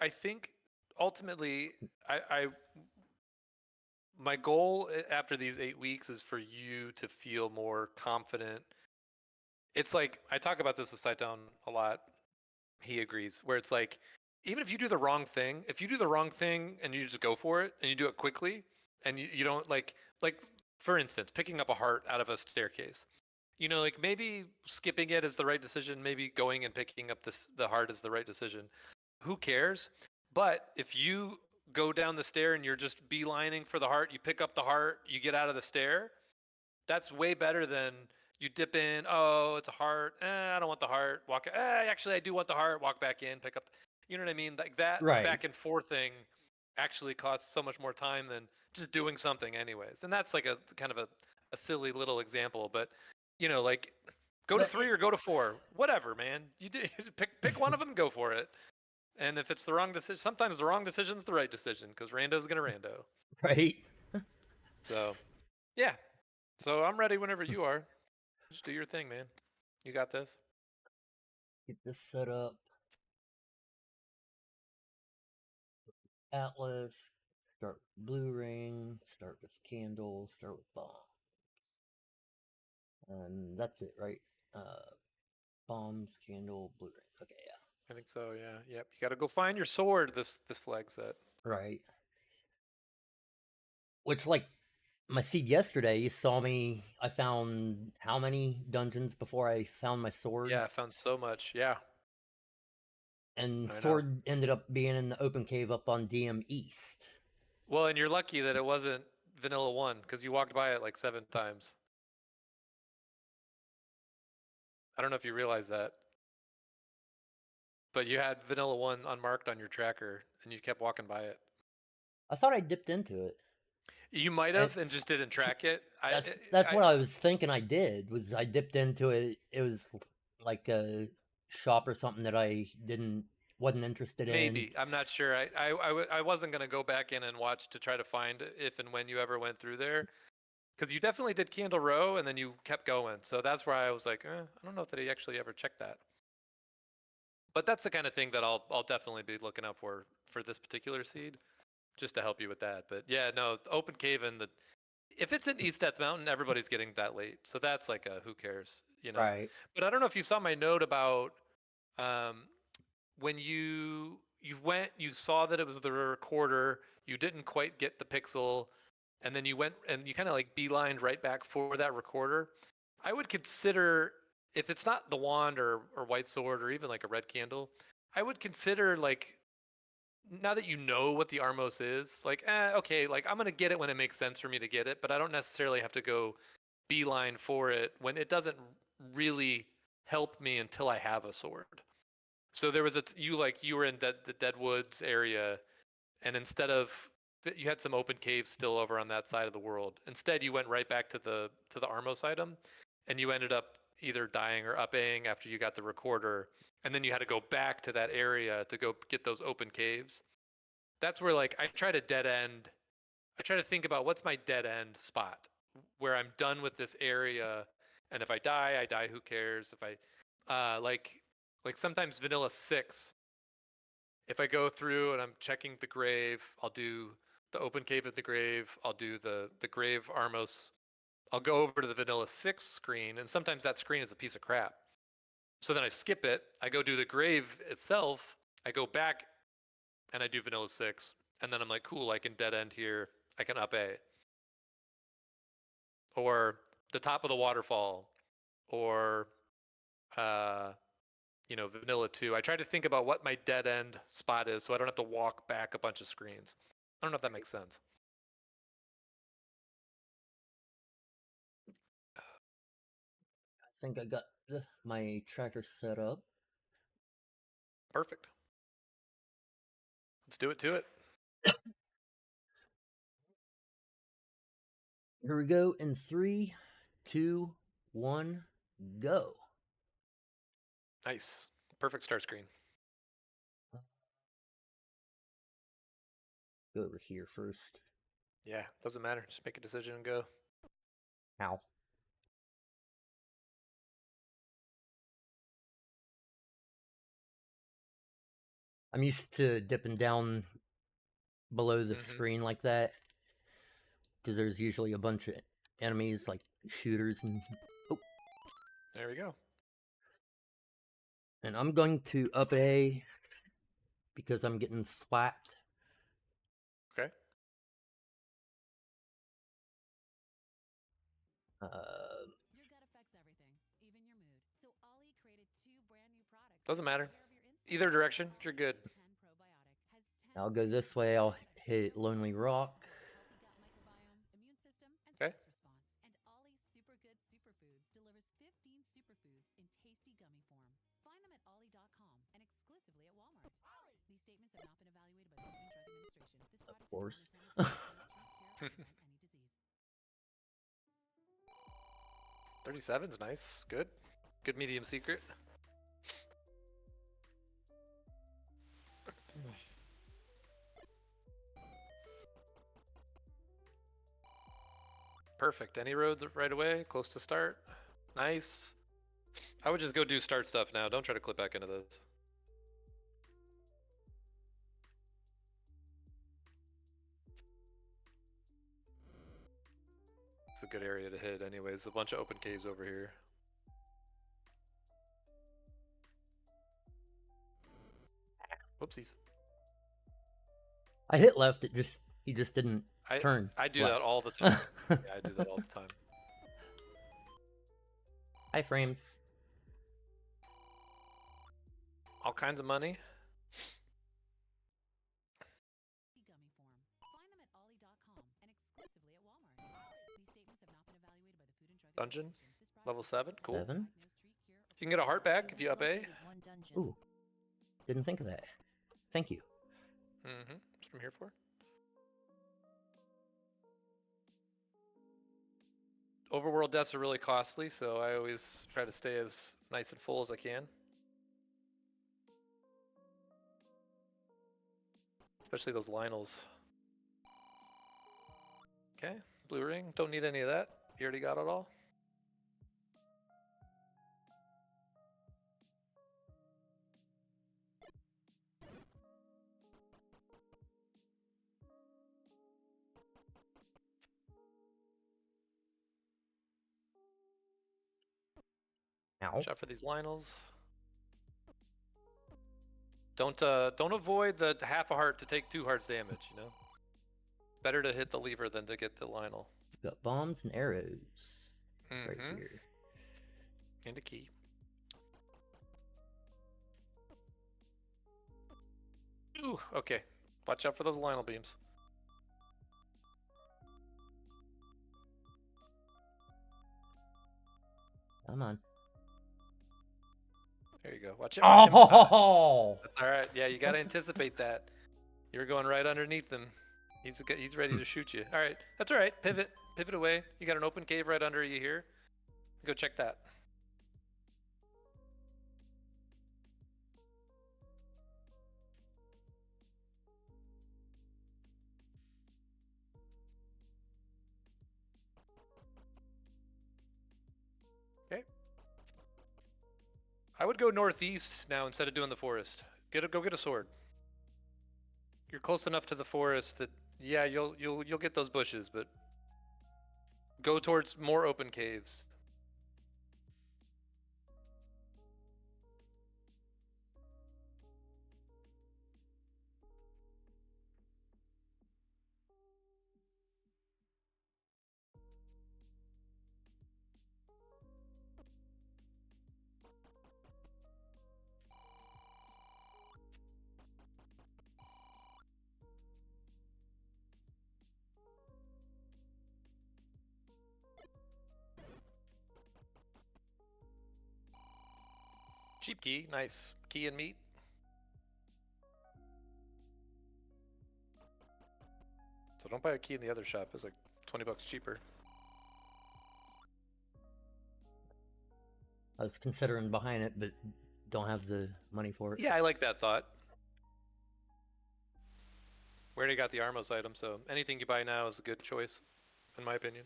I think ultimately, I my goal after these 8 weeks is for you to feel more confident. It's like I talk about this with Saitone a lot. He agrees. Where it's like, even if you do the wrong thing, if you do the wrong thing and you just go for it and you do it quickly, and you don't like for instance, picking up a heart out of a staircase. Like maybe skipping it is the right decision. Maybe going and picking up the heart is the right decision. Who cares? But if you go down the stair and you're just beelining for the heart, you pick up the heart, you get out of the stair, that's way better than you dip in. Oh, it's a heart. I don't want the heart. Walk. Actually, I do want the heart. Walk back in. Pick up. You know what I mean? Like that Right. back and forth thing actually costs so much more time than just doing something, anyways. And that's like a kind of a silly little example, but like go to But 3 or go to 4, whatever, man. You pick one of them, go for it. And if it's the wrong decision, sometimes the wrong decision's the right decision because rando's gonna rando. right. So yeah. So I'm ready whenever you are. Just do your thing, man. You got this. Get this set up. Atlas. Start with blue ring. Start with candle. Start with bombs. And that's it, right? Bombs, candle, blue ring. Okay, yeah. I think so. Yeah. Yep. You got to go find your sword. This flag set. Right. Which, like, my seed yesterday, you saw me. I found how many dungeons before I found my sword? Yeah. I found so much. Yeah. And I know. sword ended up being in the open cave up on DM East. Well, and you're lucky that it wasn't Vanilla 1 because you walked by it like 7 times. I don't know if you realize that, but you had Vanilla 1 unmarked on your tracker and you kept walking by it. I thought I dipped into it. You might And have and just didn't track it. that's what I was thinking I did, was I dipped into it. It was like a shop or something that I wasn't interested in. Maybe. I'm not sure. I wasn't going to go back in and watch to try to find if and when you ever went through there. Because you definitely did Candle Row and then you kept going. So that's where I was like, I don't know if that he actually ever checked that. But that's the kind of thing that I'll definitely be looking out for this particular seed, just to help you with that. But yeah, no, open cave and if it's in East Death Mountain, everybody's getting that late. So that's like a who cares. Right. But I don't know if you saw my note about um, when you saw that it was the recorder, you didn't quite get the pixel, and then you went and you kind of like beelined right back for that recorder. I would consider, if it's not the wand or white sword or even like a red candle, I would consider, like, now that you know what the Armos is, like, okay, like I'm gonna get it when it makes sense for me to get it, but I don't necessarily have to go beeline for it when it doesn't really help me until I have a sword. So there was you were in the Deadwoods area, and instead of you had some open caves still over on that side of the world. Instead, you went right back to the Armos item, and you ended up either dying or upping after you got the recorder, and then you had to go back to that area to go get those open caves. That's where, like, I try to dead end. I try to think about what's my dead end spot where I'm done with this area, and if I die, I die. Who cares? If like sometimes Vanilla 6, if I go through and I'm checking the grave, I'll do the open cave at the grave. I'll do the grave Armos. I'll go over to the Vanilla 6 screen, and sometimes that screen is a piece of crap. So then I skip it. I go do the grave itself. I go back and I do Vanilla 6, and then I'm like, cool, I can dead end here. I can up A. Or the top of the waterfall, or Vanilla 2. I try to think about what my dead end spot is so I don't have to walk back a bunch of screens. I don't know if that makes sense. I think I got my tracker set up. Perfect. Let's do it to it. Here we go in 3, 2, 1, go. Nice. Perfect start screen. Go over here first. Yeah, doesn't matter. Just make a decision and go. Ow. I'm used to dipping down below the Mm-hmm. screen like that because there's usually a bunch of enemies like shooters oh, There we go. and I'm going to up A because I'm getting slapped. Okay. Your gut affects everything, even your mood. So Ollie created 2 brand new products. Doesn't to matter. take care of your incisions. Either direction, you're good. Ollie 10 probiotic has 10 I'll go this way. I'll hit Lonely Rock. healthy gut microbiome, immune system, and Okay. stress response. And Ollie's Super Good Superfoods delivers 15 superfoods in tasty gummy form. Find them at ollie.com and exclusively at Walmart. These statements have not been evaluated by the Food and Drug Administration. This Of product course. is not intended to treat, cure, or prevent any disease. 37's nice. Good. Good medium secret. Perfect. Any roads right away? Close to start? Nice. I would just go do start stuff now. Don't try to clip back into this. It's a good area to hit anyways. A bunch of open caves over here. Whoopsies. I hit left. He just didn't turn. I do left. that all the time. Yeah, I do that all the time. Hi, frames. All kinds of money. Gummy form. Find them at ollie.com and exclusively at Walmart. These statements have not been evaluated by the Food and Drug Dungeon. Administration. This Level product 7. Cool. 7. You can get a heart back if you up A. Ooh. Didn't think of that. Thank you. Mm-hmm. That's what I'm here for. Overworld deaths are really costly, so I always try to stay as nice and full as I can. Especially those Lionels. Okay, blue ring. Don't need any of that. You already got it all. Ow. Shot for these Lionels. Don't avoid the half a heart to take 2 hearts damage, you know? Better to hit the lever than to get the Lionel. Got bombs and arrows. Right Mm-hmm. here. And a key. Ooh, okay. Watch out for those Lionel beams. Come on. There you go. Watch it. Watch him. Oh! That's all right. Yeah, you got to anticipate that. You're going right underneath him. He's ready to shoot you. All right. That's all right. Pivot. Pivot away. You got an open cave right under you here. Go check that. Okay. I would go northeast now instead of doing the forest. Go get a sword. You're close enough to the forest that yeah, you'll get those bushes, but go towards more open caves. Cheap key, nice. Key and meat. So don't buy a key in the other shop. It's like 20 bucks cheaper. I was considering behind it, but don't have the money for it. Yeah, I like that thought. We already got the Armos item, so anything you buy now is a good choice, in my opinion.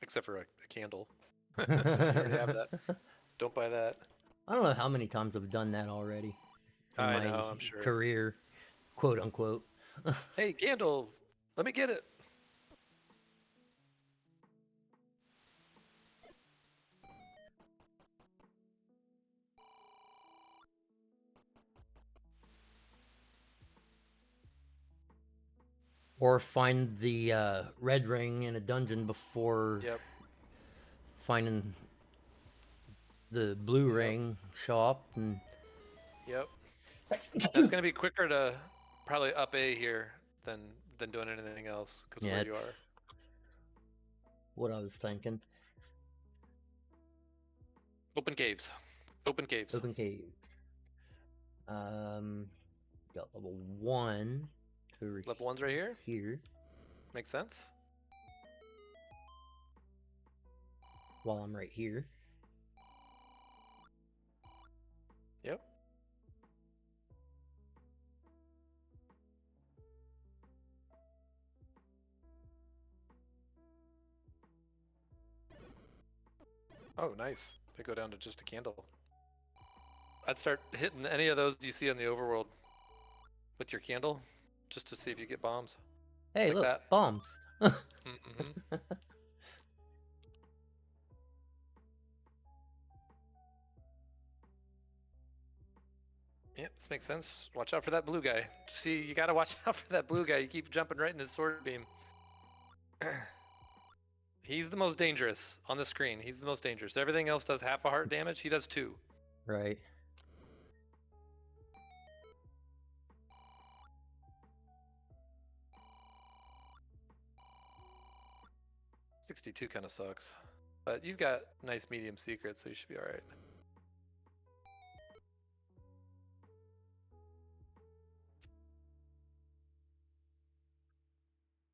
Except for a candle. You already have that. Don't buy that. I don't know how many times I've done that already. in I my know, I'm sure. career, quote unquote. Hey, Gandalf, let me get it. Or find the red ring in a dungeon before Yep. finding the blue Yep. ring shop. And Yep. That's gonna be quicker to probably up A here than doing anything else because of yeah, where you it's are. what I was thinking. Open caves. Open caves. Open cave. Got level 1 over Level 1's right here. here. Makes sense. While I'm right here. Yep. Oh, nice. They go down to just a candle. I'd start hitting any of those you see in the overworld with your candle, just to see if you get bombs. Hey, Like look, that. bombs. Mm-hmm. Yep, this makes sense. Watch out for that blue guy. See, you gotta watch out for that blue guy. You keep jumping right in his sword beam. He's the most dangerous on the screen. He's the most dangerous. Everything else does half a heart damage. He does 2. Right. $62 kind of sucks. But you've got nice medium secrets, so you should be alright.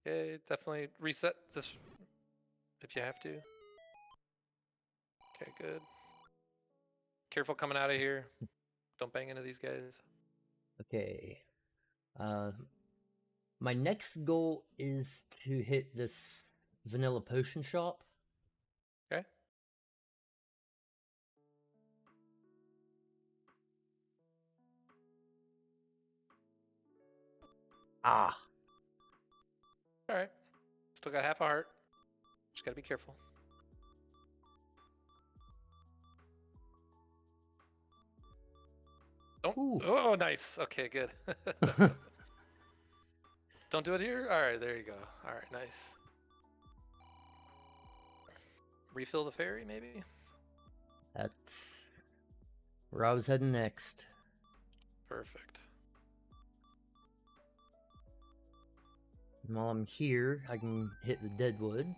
Okay, definitely reset this if you have to. Okay, good. Careful coming out of here. Don't bang into these guys. Okay. My next goal is to hit this vanilla potion shop. Okay. Ah. Alright. Still got half a heart. Just gotta be careful. Don't. Ooh. Oh, nice. Okay, good. Don't do it here? Alright, there you go. Alright, nice. Refill the ferry, maybe? That's where I was heading next. Perfect. And while I'm here, I can hit the Deadwoods.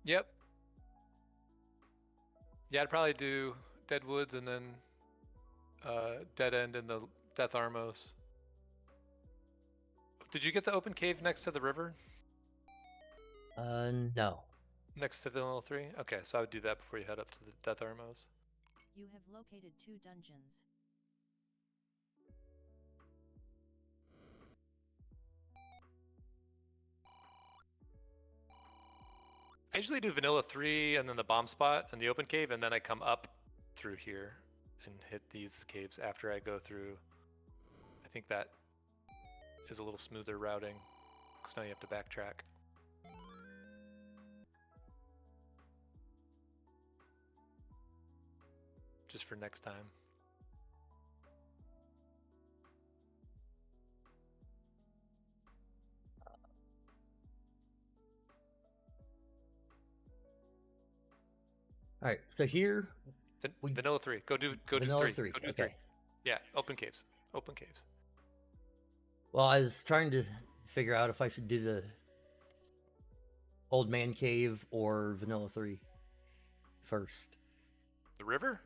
Yep. Yeah, I'd probably do Deadwoods and then Dead End and the Death Armos. Did you get the open cave next to the river? No. Next to Vanilla 3? Okay, so I would do that before you head up to the Death Armos. You have located 2 dungeons. I usually do Vanilla 3 and then the bomb spot and the open cave, and then I come up through here and hit these caves after I go through. I think that is a little smoother routing, because now you have to backtrack. Just for next time. Alright, so here... Vanilla 3. Go do Vanilla 3. 3. Go do Okay. 3. Yeah, open caves. Open caves. Well, I was trying to figure out if I should do the Old Man Cave or Vanilla 3 first. The river?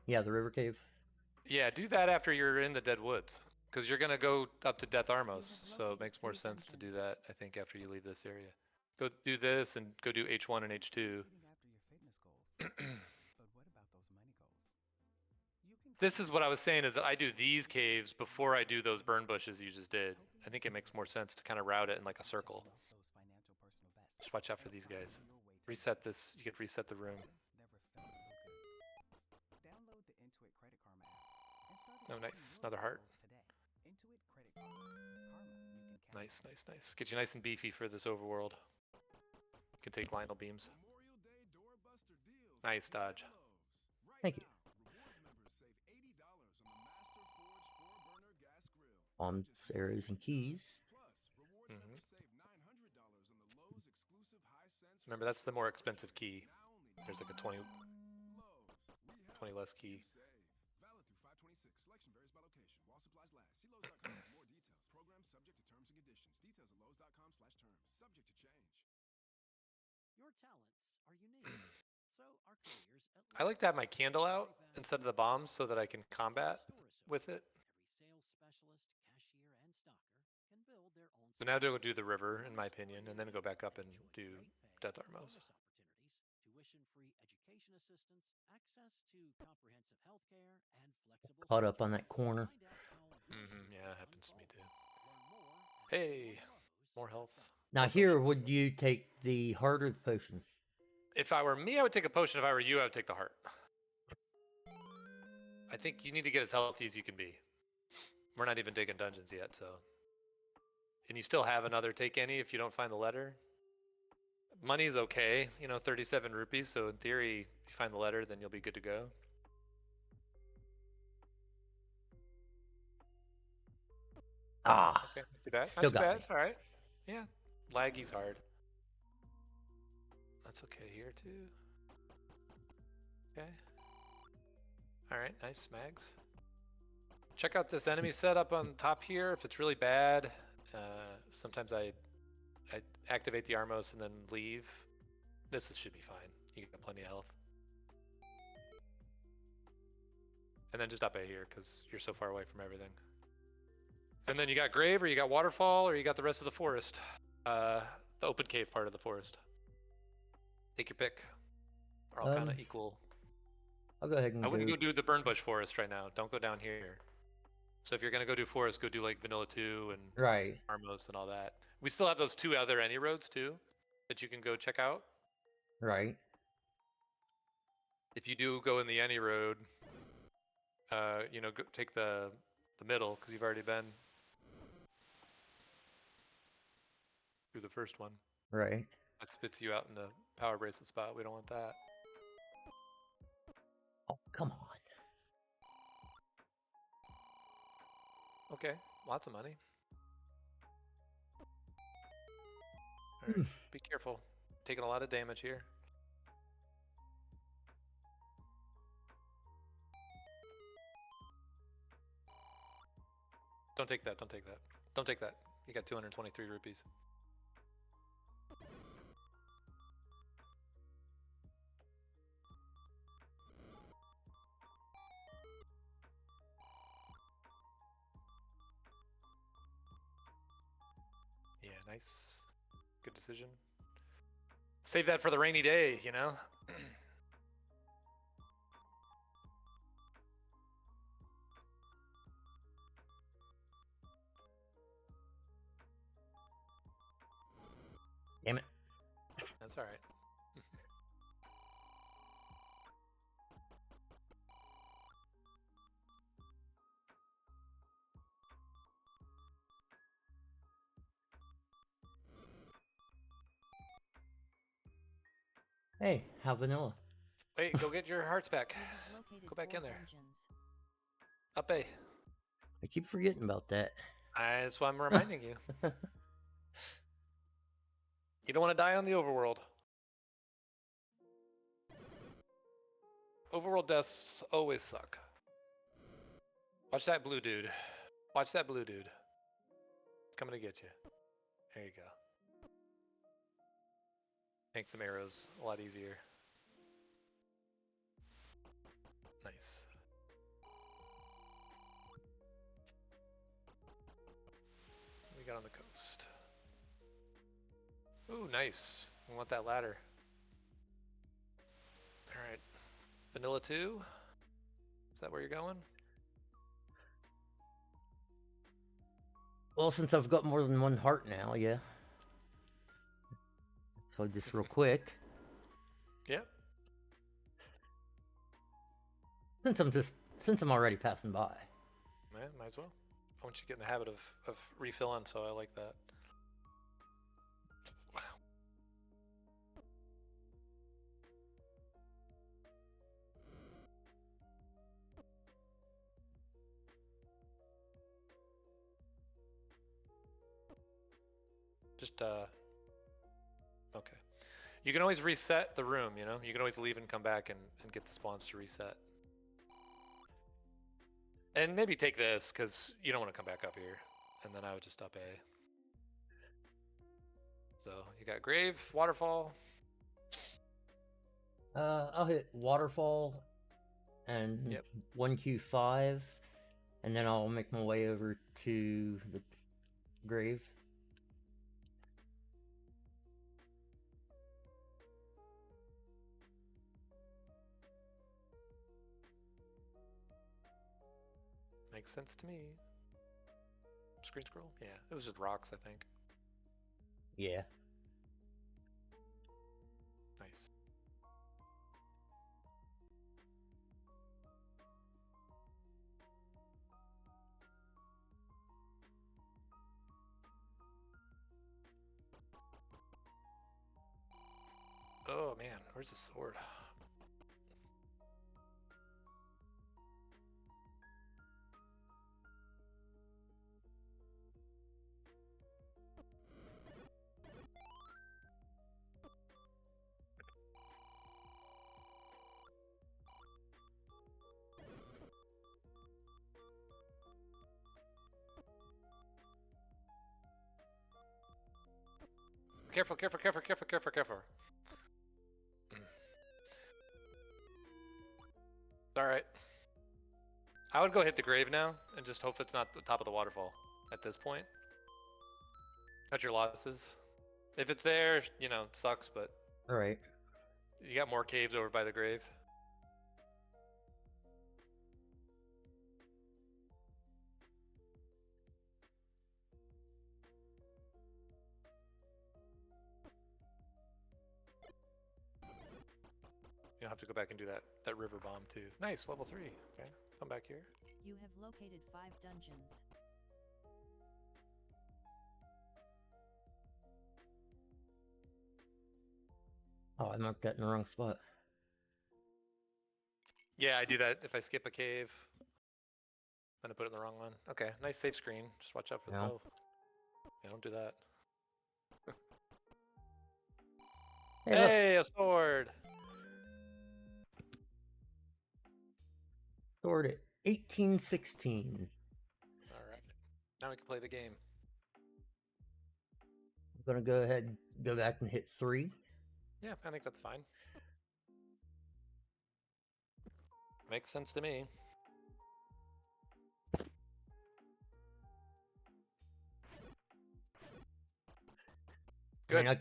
Yeah, the River Cave. Yeah, do that after you're in the Dead Woods. Because you're going to go up to Death Armos, so it makes more sense to do that, I think, after you leave this area. Go do this and go do H1 and H2. This is what I was saying, is that I do these caves before I do those burn bushes you just did. I think it makes more sense to kind of route it in like a circle. Just watch out for these guys. Reset this. You could reset the room. Oh, nice. Another heart. Nice, nice, nice. Get you nice and beefy for this overworld. You can take Lionel beams. Nice dodge. Thank you. Bombs, arrows, and keys. Mm-hmm. Remember, that's the more expensive key. There's like a 20 less key. Your talents are unique. So our careers at I like to have my candle out instead of the bombs so that I can combat with it. Every sales specialist, cashier, and stocker can build their own. So now to do the river, in my opinion, and then go back up and do Death Armos. Tuition-free education assistance, access to comprehensive health care, and flexible. Caught up on that corner. Yeah, it happens to me too. Hey, more health. Now here, would you take the heart or the potion? If I were me, I would take a potion. If I were you, I would take the heart. I think you need to get as healthy as you can be. We're not even taking dungeons yet, so. And you still have another take any if you don't find the letter. Money's okay, 37 rupees, so in theory, if you find the letter, then you'll be good to go. Ah, Okay, not too bad. still Not too got bad. me. It's all right. Yeah, laggy's hard. That's okay here too. Okay. All right, nice smags. Check out this enemy setup on top here. If it's really bad, sometimes I activate the Armos and then leave. Should be fine. You got plenty of health. And then just up here because you're so far away from everything. And then you got Grave, or you got Waterfall, or you got the rest of the forest. The open cave part of the forest. Take your pick. They're all kind of equal. I'll go ahead and I wouldn't go do the Burnbush forest right now. Don't go down here. So if you're going to go do forest, go do like Vanilla 2 and right. Armos and all that. We still have those 2 other any roads too that you can go check out. Right. If you do go in the any road, go take the middle because you've already been through the first one. Right. That spits you out in the power bracelet spot. We don't want that. Oh, come on. Okay, lots of money. All right, be careful. Taking a lot of damage here. Don't take that, don't take that. Don't take that. You got 223 rupees. Yeah, nice. Good decision. Save that for the rainy day, Damn it. That's all right. Hey, how vanilla? Wait, go get your hearts back. You have located Go back 4 in there. dungeons. Up A. I keep forgetting about that. That's why I'm reminding you. You don't want to die on the overworld. Overworld deaths always suck. Watch that blue dude. Watch that blue dude. It's coming to get you. There you go. Make some arrows a lot easier. Nice. What we got on the coast? Ooh, nice. We want that ladder. All right. Vanilla 2? Is that where you're going? Well, since I've got more than one heart now, yeah. So just real quick, Yeah. since I'm already passing by. Man, might as well. Once you get in the habit of refilling, so I like that. Wow. Just okay. You can always reset the room, you know? You can always leave and come back and get the spawns to reset. And maybe take this, because you don't want to come back up here. And then I would just up A. So you got Grave, Waterfall. I'll hit Waterfall and Yep. 1Q5, and then I'll make my way over to the Grave. Makes sense to me. Screen scroll? Yeah, it was just rocks, I think. Yeah. Nice. Oh man, where's the sword? Careful, careful, careful, careful, careful, careful. Alright. I would go hit the grave now and just hope it's not the top of the waterfall at this point. Cut your losses. If it's there, you know, it sucks, but Alright. you got more caves over by the grave. You'll have to go back and do that river bomb too. Nice, level 3. Okay, come back here. You have located 5 dungeons. Oh, I marked that in the wrong spot. Yeah, I do that if I skip a cave. Then I put it in the wrong one. Okay, nice safe screen. Just watch out for the Yeah. bow. Yeah, don't do that. Hey, look. Hey, a sword! Sword at 1816. Alright. Now we can play the game. I'm gonna go ahead and go back and hit 3. Yeah, I think that's fine. Makes sense to me. Good. I mean,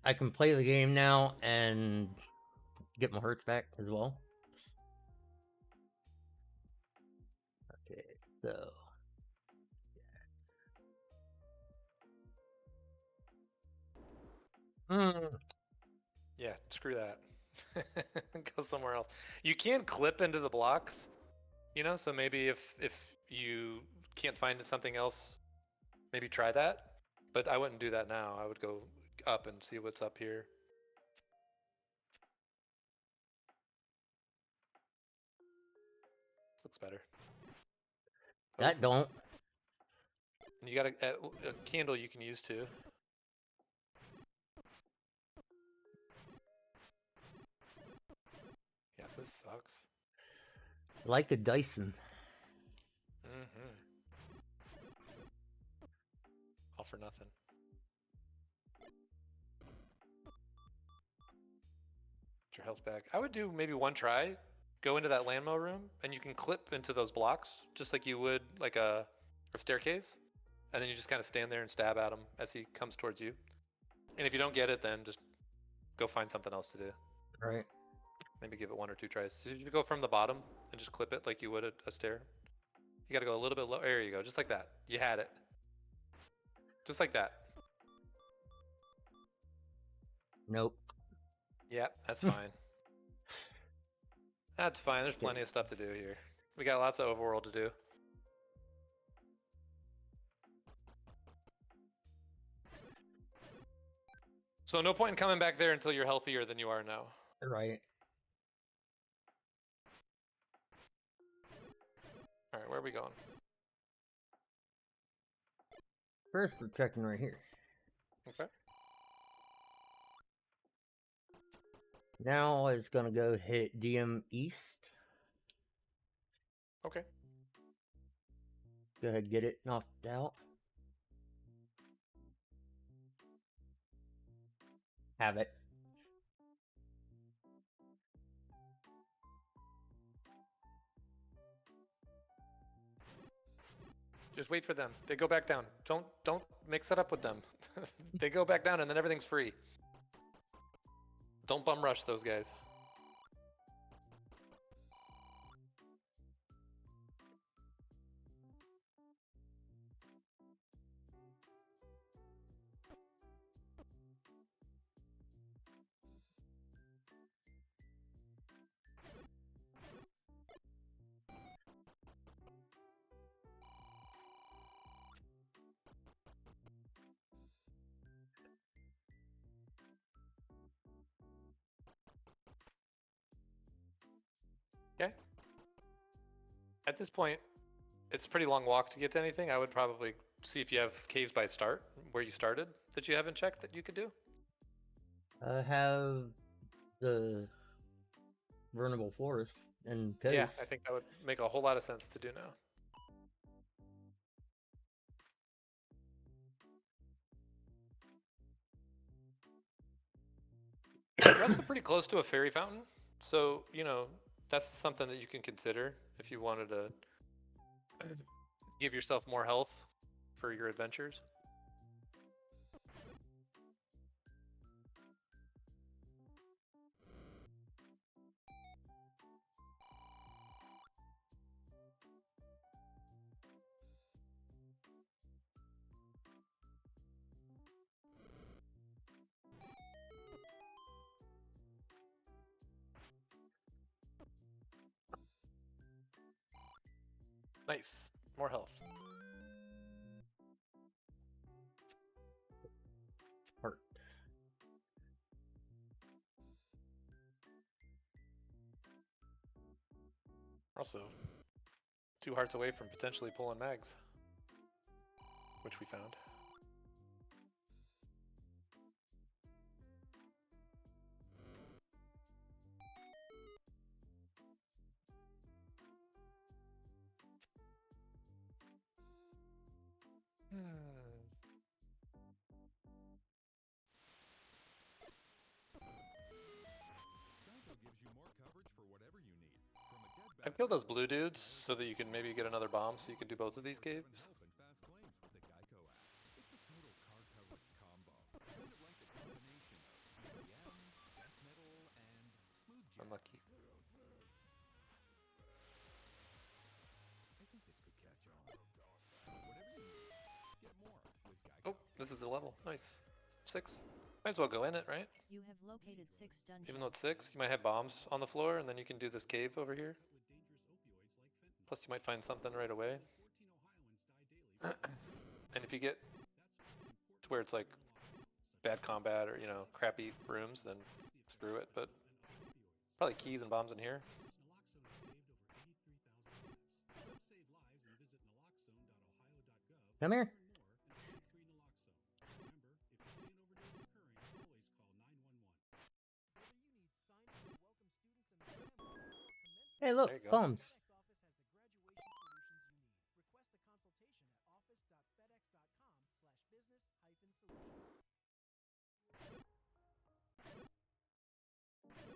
I can play the game now and get my hearts back as well. Okay, so Yeah, screw that. Go somewhere else. You can clip into the blocks, you know, so maybe if you can't find something else, maybe try that. But I wouldn't do that now. I would go up and see what's up here. This looks better. that don't. And you got a candle you can use too. Yeah, this sucks. Like a Dyson. Mm-hmm. All for nothing. Get your health back. I would do maybe one try. Go into that landmo room, and you can clip into those blocks just like you would like a staircase. And then you just kind of stand there and stab at him as he comes towards you. And if you don't get it, then just go find something else to do. Right. Maybe give it 1 or 2 tries. So you go from the bottom and just clip it like you would a stair. You got to go a little bit low. There you go. Just like that. You had it. Just like that. Nope. Yeah, that's fine. That's fine. There's plenty of stuff to do here. We got lots of overworld to do. So no point in coming back there until you're healthier than you are now. Right. All right, where are we going? First, we're checking right here. Okay. Now it's gonna go hit DM East. Okay. Go ahead, get it knocked out. Have it. Just wait for them. They go back down. Don't mix it up with them. They go back down and then everything's free. Don't bum rush those guys. Okay. At this point, it's a pretty long walk to get to anything. I would probably see if you have caves by start, where you started, that you haven't checked that you could do. I have the Vernable Forest and Coast. Yeah, I think that would make a whole lot of sense to do now. You're also pretty close to a fairy fountain, so you know that's something that you can consider if you wanted to give yourself more health for your adventures. Nice, more health. Heart. Also, 2 hearts away from potentially pulling mags, which we found. I'd kill those blue dudes so that you can maybe get another bomb so you can do both of these caves. Unlucky. Oh, this is a level. Nice. 6. Might as well go in it, right? You have located 6 dungeons. Even though it's 6, you might have bombs on the floor, and then you can do this cave over here. Plus, you might find something right away. And if you get to where it's like bad combat or, you know, crappy rooms, then screw it. But probably keys and bombs in here. Come here. Hey, look, There you go. bombs.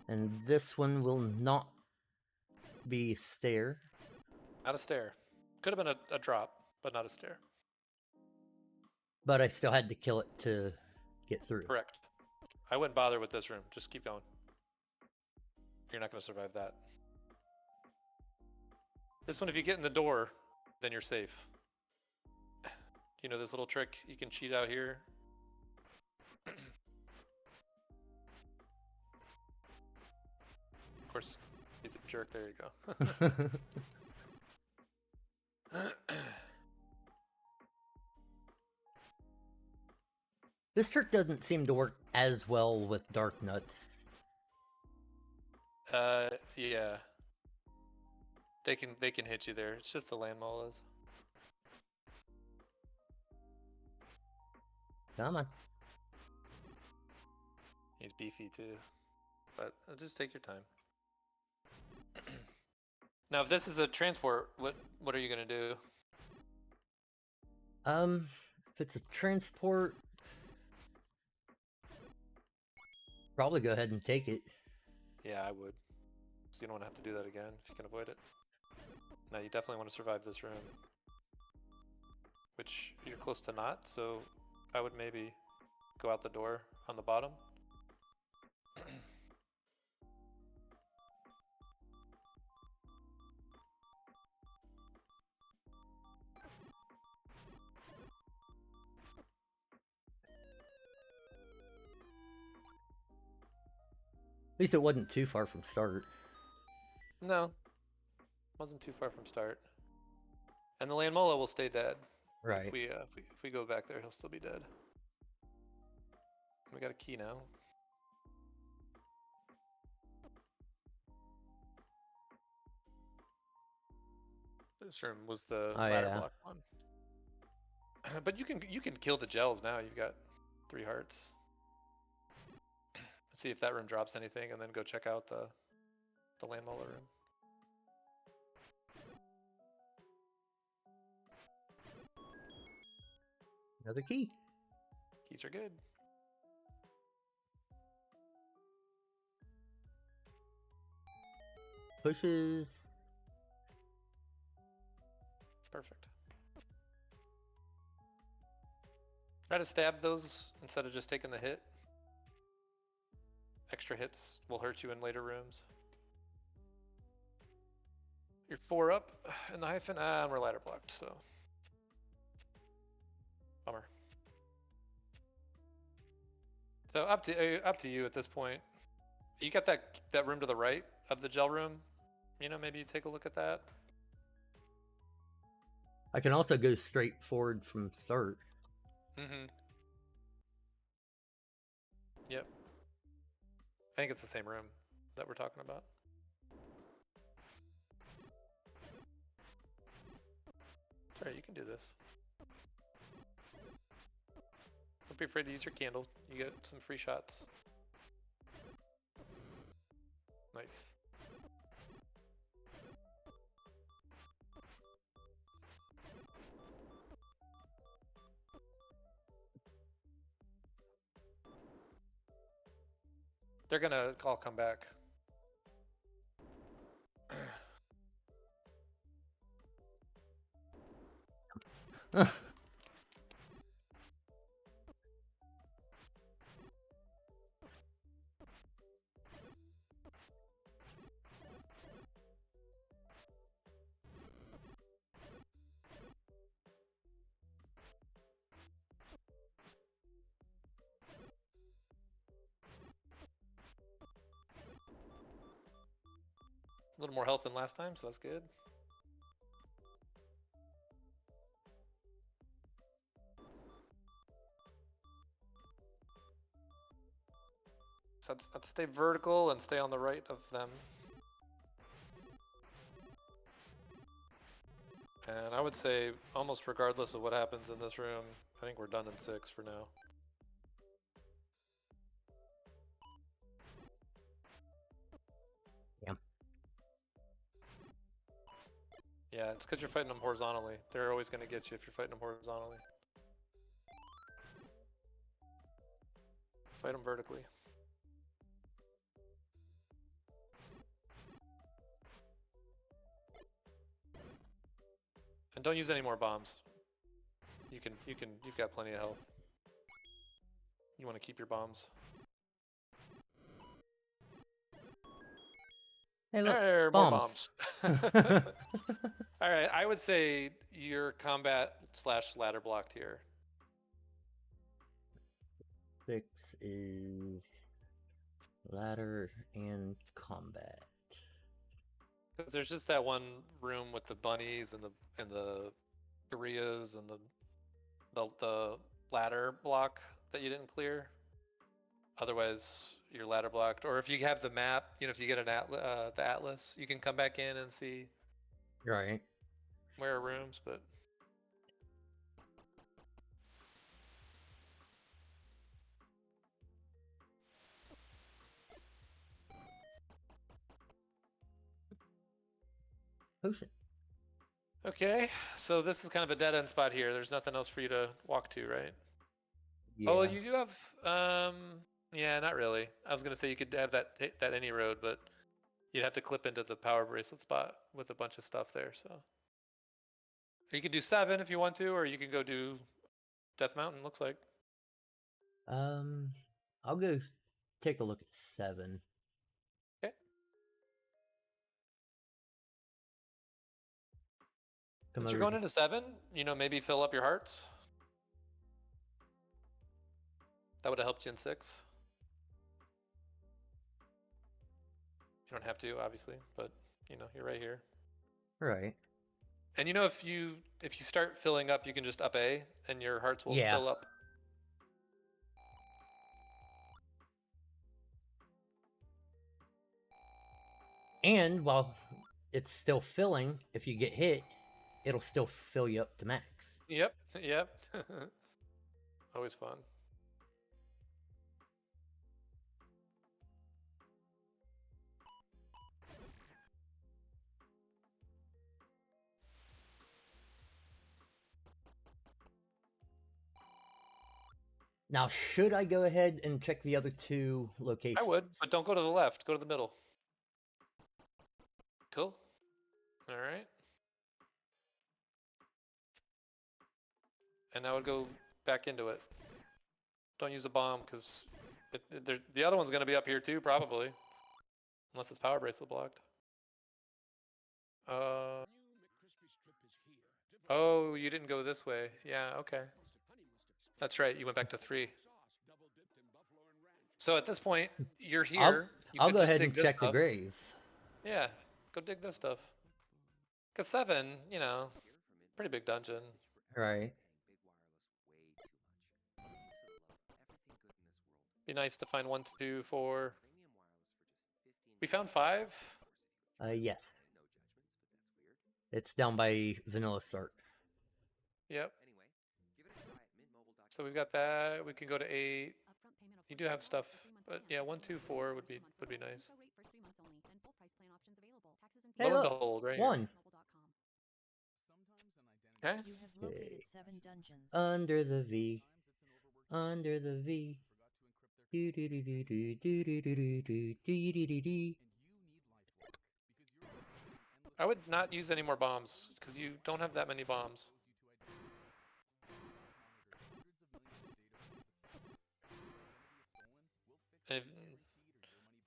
And this one will not be stair. Not a stair. Could have been a drop, but not a stair. But I still had to kill it to get through. Correct. I wouldn't bother with this room. Just keep going. You're not going to survive that. This one, if you get in the door, then you're safe. You know this little trick you can cheat out here? Of course, he's a jerk. There you go. This trick doesn't seem to work as well with dark nuts. Yeah. They can hit you there. It's just the land molas. Come on. He's beefy too, but just take your time. Now, if this is a transport, what are you gonna do? If it's a transport, probably go ahead and take it. Yeah, I would. So you don't want to have to do that again if you can avoid it. No, you definitely want to survive this room, which you're close to not. So I would maybe go out the door on the bottom. At least it wasn't too far from start. No, wasn't too far from start. And the land mola will stay dead. Right. If we go back there, he'll still be dead. We got a key now. This room was the ladder block one. But you can kill the gels now. You've got 3 hearts. Let's see if that room drops anything, and then go check out the land mola room. Another key. Keys are good. Pushes. Perfect. Try to stab those instead of just taking the hit. Extra hits will hurt you in later rooms. You're 4 up in the hyphen. And we're ladder blocked, so. Bummer. So up to you at this point. You got that room to the right of the gel room. You know, maybe you take a look at that. I can also go straight forward from start. Mm-hmm. Yep. I think it's the same room that we're talking about. It's alright, you can do this. Don't be afraid to use your candle. You get some free shots. Nice. They're gonna all come back. A little more health than last time, so that's good. So I'd stay vertical and stay on the right of them. And I would say, almost regardless of what happens in this room, I think we're done in 6 for now. Yeah. Yeah, it's because you're fighting them horizontally. They're always going to get you if you're fighting them horizontally. Fight them vertically. And don't use any more bombs. You've got plenty of health. You want to keep your bombs. Hey, look, There, bombs. more bombs. All right, I would say you're combat / ladder blocked here. 6 is ladder and combat. Because there's just that one room with the bunnies and the Koreas and the ladder block that you didn't clear. Otherwise, you're ladder blocked. Or if you have the map, if you get the atlas, you can come back in and see Right. where are rooms. But Potion. okay, so this is kind of a dead end spot here. There's nothing else for you to walk to, right? Yeah. Oh, well, you do have. Yeah, not really. I was gonna say you could have that any road, but you'd have to clip into the power bracelet spot with a bunch of stuff there. So you could do 7 if you want to, or you can go do Death Mountain. Looks like. I'll go take a look at 7. Okay. Come Since you're over going into 7, maybe fill up your hearts. That would have helped you in 6. You don't have to, obviously, but you're right here. Right. And if you start filling up, you can just up A, and your hearts will Yeah. fill up. And while it's still filling, if you get hit, it'll still fill you up to max. Yep. Always fun. Now, should I go ahead and check the other 2 locations? I would, but don't go to the left. Go to the middle. Cool. All right. And now I would go back into it. Don't use a bomb because the other one's going to be up here too, probably. Unless it's power bracelet blocked. Oh, you didn't go this way. Yeah, okay. That's right. You went back to 3. So at this point, you're here. I'll go ahead and check the grave. Yeah, go dig this stuff. Because 7, pretty big dungeon. Right. Be nice to find 1, 2, 4. We found 5. Yes. It's down by Vanilla Start. Yep. So we've got that. We can go to 8. You do have stuff, but yeah, 1, 2, 4 would be nice. Hey, Low and look, behold, right 1. Here. Okay. You have located 7 dungeons. Under the V. Under the V. Do do do do do do do do do do do do do. I would not use any more bombs because you don't have that many bombs. And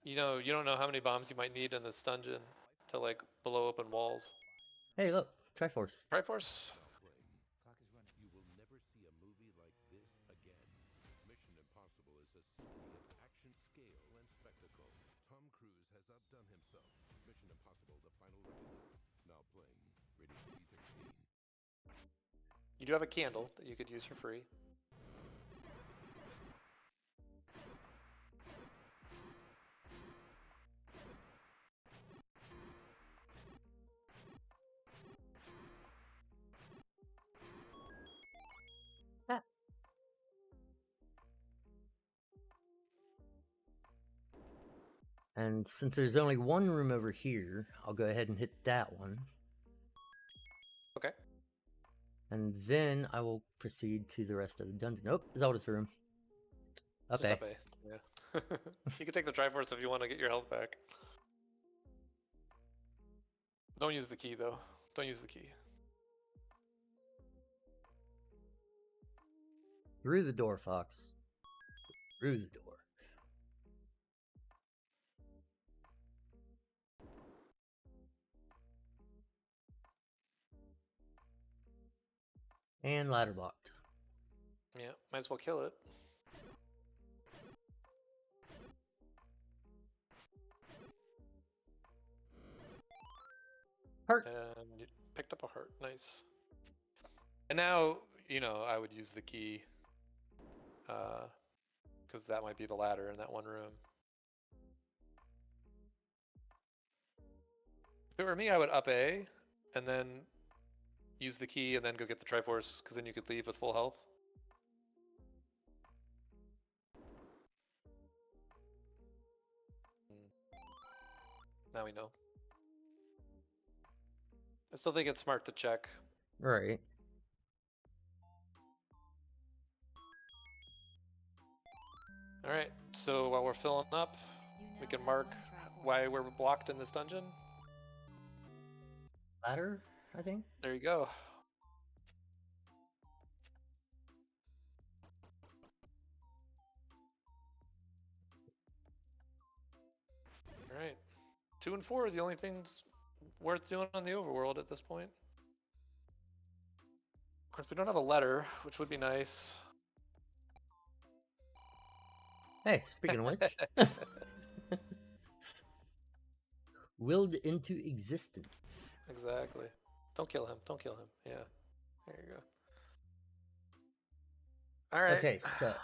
you don't know how many bombs you might need in this dungeon to like blow open walls. Hey, look, Triforce. Triforce. Clock is running. You will never see a movie like this again. Mission Impossible is a city of action, scale, and spectacle. Tom Cruise has outdone himself. Mission Impossible: The Final Reckoning. Now playing. Rated PG-13. You do have a candle that you could use for free. And since there's only 1 room over here, I'll go ahead and hit that one. Okay. And then I will proceed to the rest of the dungeon. Oh, Zelda's room. Up Just A. up A. Yeah. You can take the Triforce if you want to get your health back. Don't use the key though. Don't use the key. Through the door, Fox. Through the door. And ladder blocked. Yeah, might as well kill it. Heart. And you picked up a heart. Nice. And now, I would use the key because that might be the ladder in that one room. If it were me, I would up A and then use the key and then go get the Triforce, because then you could leave with full health. Now we know. I still think it's smart to check. Right. All right, so while we're filling up, we can mark why we're blocked in this dungeon. Ladder, I think. There you go. All right. 2 and 4 are the only things worth doing on the overworld at this point. Of course, we don't have a letter, which would be nice. Hey, speaking of which. Willed into existence. Exactly. Don't kill him. Don't kill him. Yeah. There you go. All right. Okay, so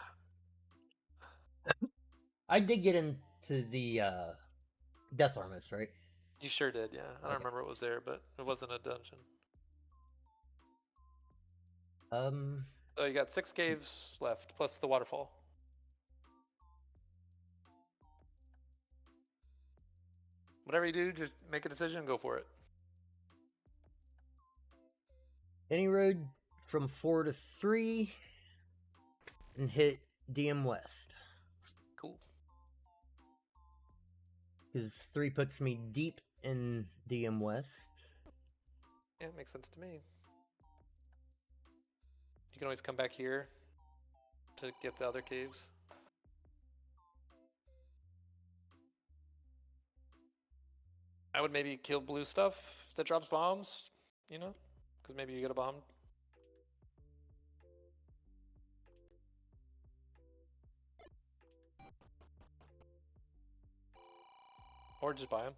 I did get into the Death Armist, right? You sure did, yeah. I don't Okay. remember what was there, but it wasn't a dungeon. So you got 6 caves left, plus the waterfall. Whatever you do, just make a decision and go for it. Any road from 4 to 3 and hit DM West. Cool. Because 3 puts me deep in DM West. Yeah, it makes sense to me. You can always come back here to get the other caves. I would maybe kill blue stuff that drops bombs, you know? Because maybe you get a bomb. Or just buy them.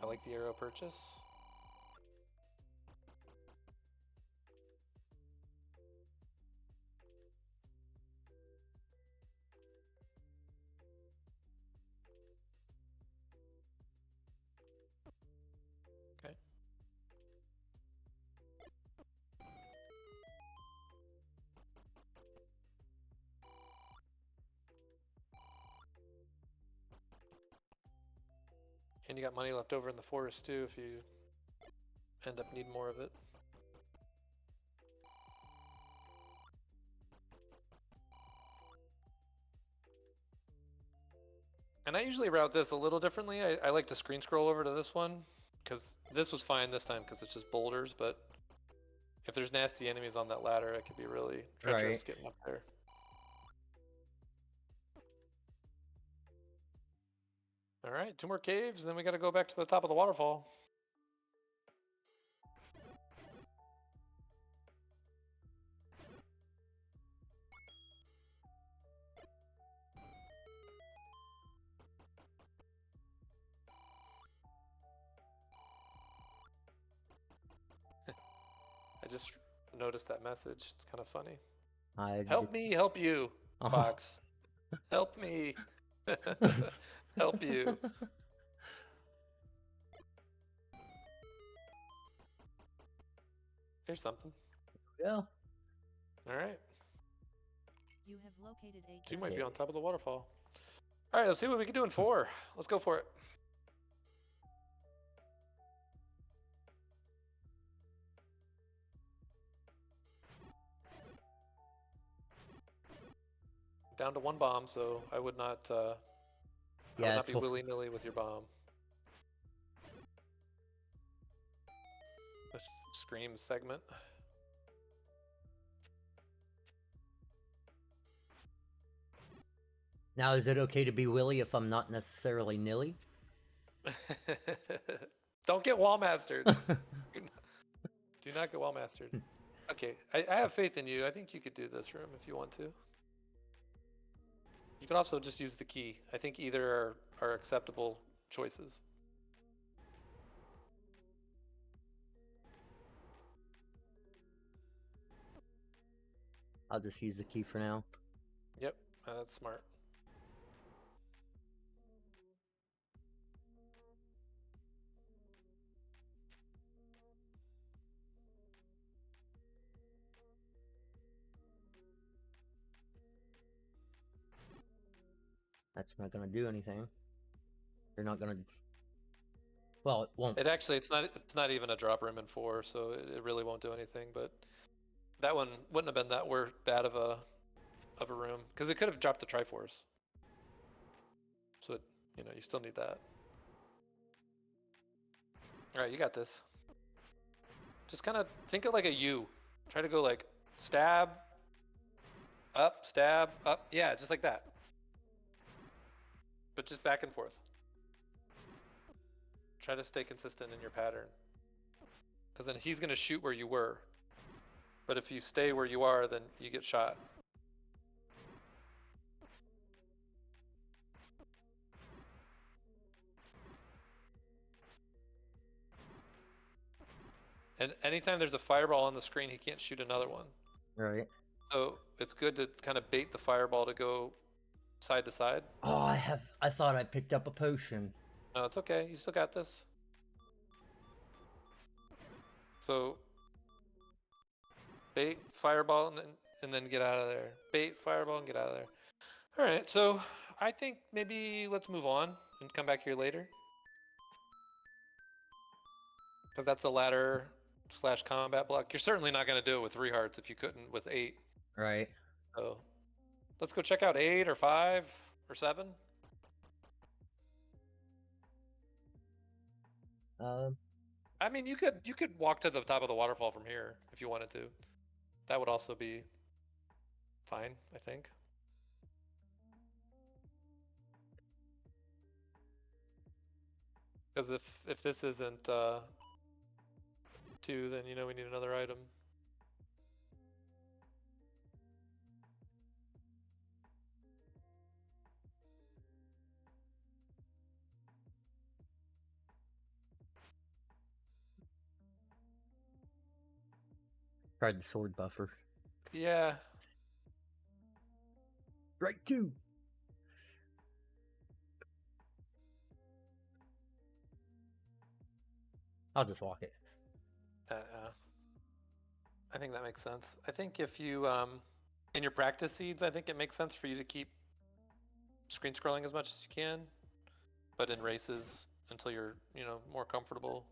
I like the arrow purchase. Okay. And you got money left over in the forest too if you end up needing more of it. And I usually route this a little differently. I like to screen scroll over to this one, because this was fine this time because it's just boulders, but if there's nasty enemies on that ladder, it could be really treacherous Right. getting up there. All right, 2 more caves, and then we got to go back to the top of the waterfall. I just noticed that message. It's kind of funny. Help me, help you, Oh. Fox. Help me. Help you. Here's something. Yeah. All right. You have located 8 2 might be on dungeons. top of the waterfall. All right, let's see what we can do in 4. Let's go for it. Down to 1 bomb, so I would not. I would Yeah, not it's be hor- willy-nilly with your bomb. The scream segment. Now, is it okay to be Willy if I'm not necessarily Nilly? Don't get wall mastered. Do not get wall mastered. Okay, I have faith in you. I think you could do this room if you want to. You can also just use the key. I think either are acceptable choices. I'll just use the key for now. Yep, that's smart. That's not gonna do anything. They're not gonna. Well, it won't. It's not even a drop room in 4, so it really won't do anything. But that one wouldn't have been that bad of a room because it could have dropped the Triforce. So you still need that. All right, you got this. Just kind of think of like a U. Try to go like stab, up, yeah, just like that. But just back and forth. Try to stay consistent in your pattern. Because then he's going to shoot where you were. But if you stay where you are, then you get shot. And anytime there's a fireball on the screen, he can't shoot another one. Right. So it's good to kind of bait the fireball to go side to side. Oh, I thought I picked up a potion. No, it's okay. You still got this. So bait, fireball, and then get out of there. Bait, fireball, and get out of there. All right, so I think maybe let's move on and come back here later. Because that's a ladder / combat block. You're certainly not going to do it with 3 hearts if you couldn't with 8. Right. So let's go check out 8 or 5 or 7. I mean, you could walk to the top of the waterfall from here if you wanted to. That would also be fine, I think. Because if this isn't 2, then we need another item. Tried the sword buffer. Yeah. Right 2. I'll just walk it. I think that makes sense. I think if you, in your practice seeds, I think it makes sense for you to keep screen scrolling as much as you can, but in races, until you're, more comfortable,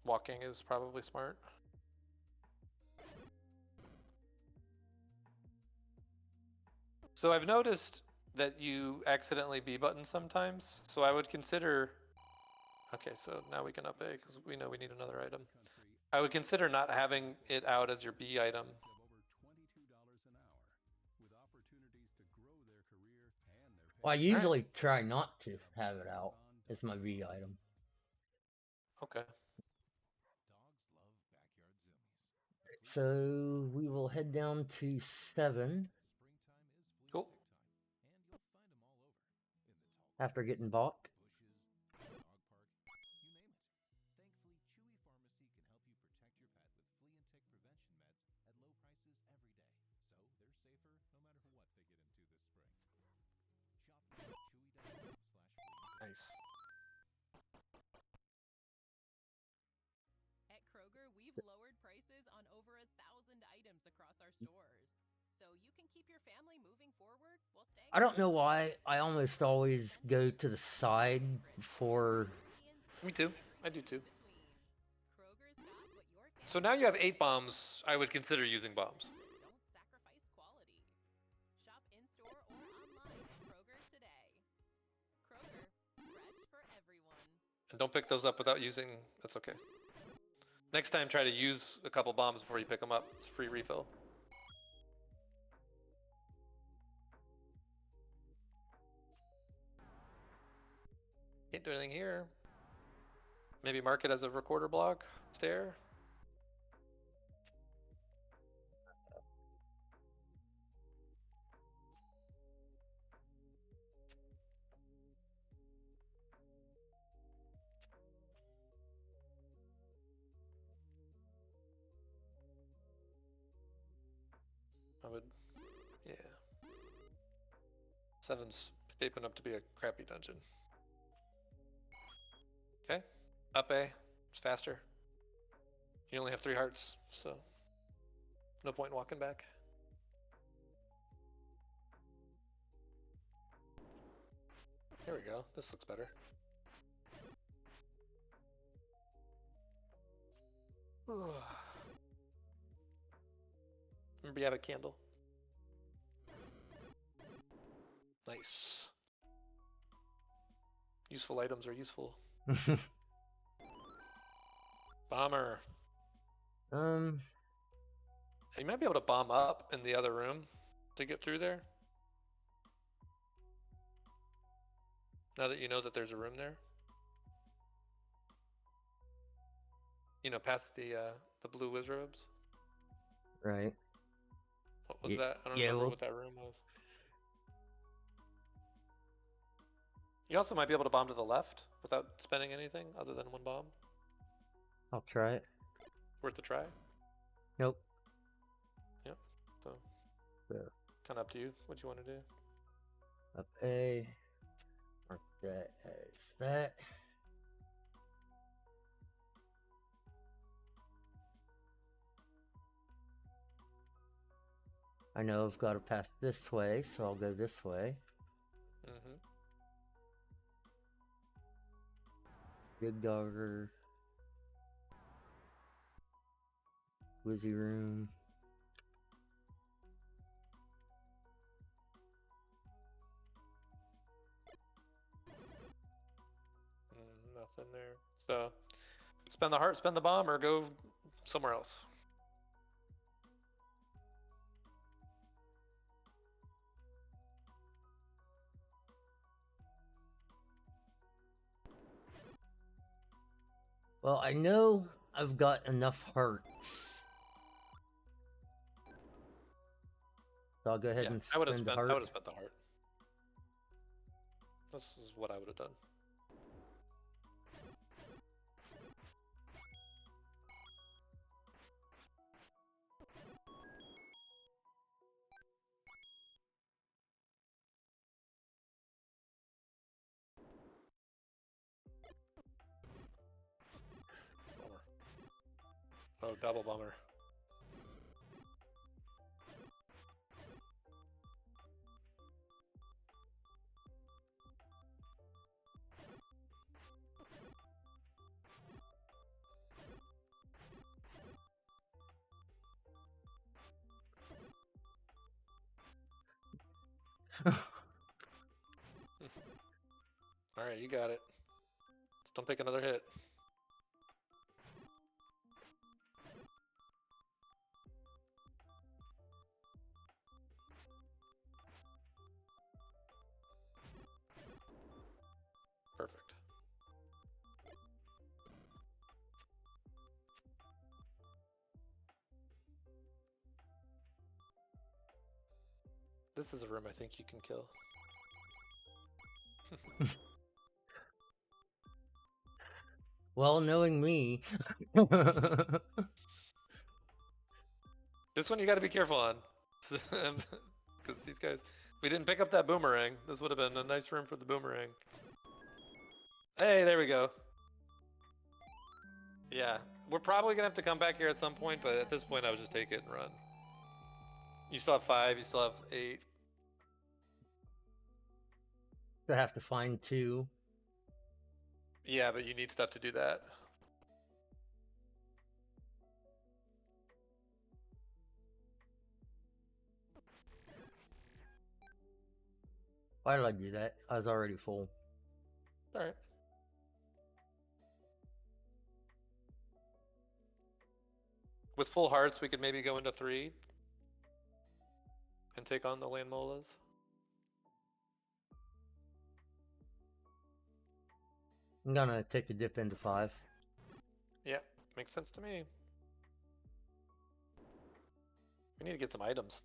walking is probably smart. So I've noticed that you accidentally B button sometimes, so I would consider... Okay, so now we can up A because we know we need another item. I would consider not having it out as your B item. Well, I usually try not to have it out as my V item. Okay. So we will head down to 7. Cool. After getting balked. Nice. At Kroger, we've lowered prices on over 1,000 items across our stores. So you can keep your family moving forward while staying... I don't know why I almost always go to the side for... Me too. I do too. So now you have 8 bombs. I would consider using bombs. Don't sacrifice quality. Shop in-store or online at Kroger today. Kroger, fresh for everyone. And don't pick those up without using... That's okay. Next time, try to use a couple bombs before you pick them up. It's a free refill. Can't do anything here. Maybe mark it as a recorder block. Stair. I would, yeah. 7's shaping up to be a crappy dungeon. Okay, up A, it's faster. You only have 3 hearts, so no point in walking back. Here we go, this looks better. Remember you have a candle. Nice. Useful items are useful. Bomber. You might be able to bomb up in the other room to get through there. Now that you know that there's a room there. You know, past the blue wizrobes. Right. What was Ye- that? I don't yeah, remember well- what that room was. You also might be able to bomb to the left without spending anything other than 1 bomb. I'll try it. Worth a try. Nope. Yep. So, So, kind of up to you what you want to do. up A. Mark that as that. I know I've got to pass this way, so I'll go this way. Mm-hmm. Big dogger. Wizzy room. Nothing there. So, spend the heart, spend the bomb, or go somewhere else. Well, I know I've got enough hearts. So I'll go ahead Yeah, and I would have spend a spent. I heart. would have spent the heart. This is what I would have done. Bummer. Oh, double bummer. All right, you got it. Just don't take another hit. Perfect. This is a room I think you can kill. Well, knowing me. This one you got to be careful on. Because these guys... We didn't pick up that boomerang. This would have been a nice room for the boomerang. Hey, there we go. Yeah. We're probably going to have to come back here at some point, but at this point I would just take it and run. You still have 5, you still have 8. I have to find 2. Yeah, but you need stuff to do that. Why did I do that? I was already full. Alright. With full hearts, we could maybe go into 3 and take on the land molas. I'm gonna take a dip into 5. Yeah, makes sense to me. We need to get some items.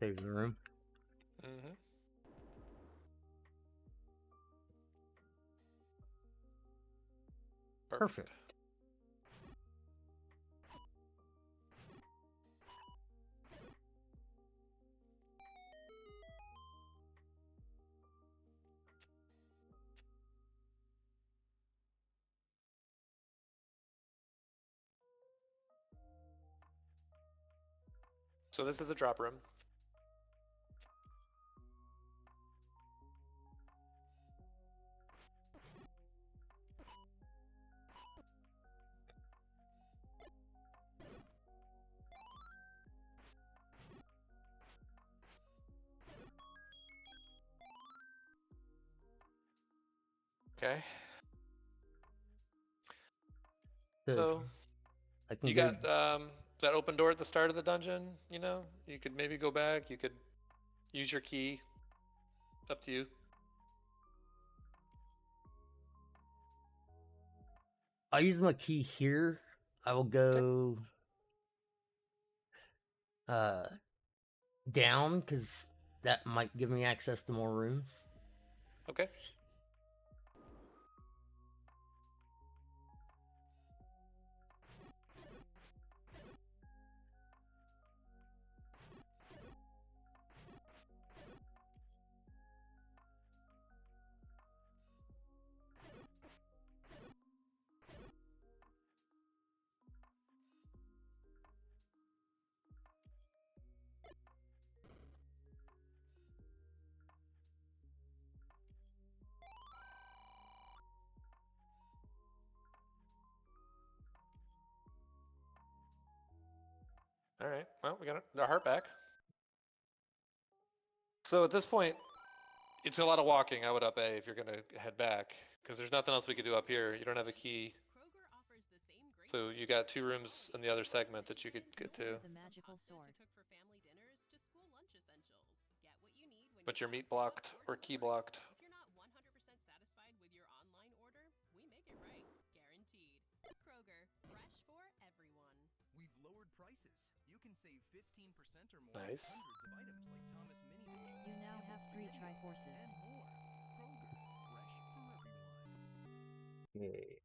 Save the room. Mm-hmm. Perfect. So this is a drop room. Okay. So I can you go. got that open door at the start of the dungeon. You know, you could maybe go back. You could use your key. It's up to you. I use my key here. I will go down because that might give me access to more rooms. Okay. All right. Well, we got our heart back. So at this point, it's a lot of walking. I would up A if you're gonna head back, because there's nothing else we could do up here. You don't have a key, Kroger offers the same great so you got 2 rooms in the other segment that you could get to. The magical pasta sword. to cook for family dinners to school lunch essentials. Get what you need when But you you're meat shop blocked or or key delivery. blocked. If you're not 100% satisfied with your online order, we make it right, guaranteed. Kroger, fresh for everyone. We've lowered prices. You can save 15% or more Nice. on hundreds of items like Thomas Mini Noodles, You now have 3 Spaghetti, Triforces. and more. Kroger, fresh for everyone. Okay.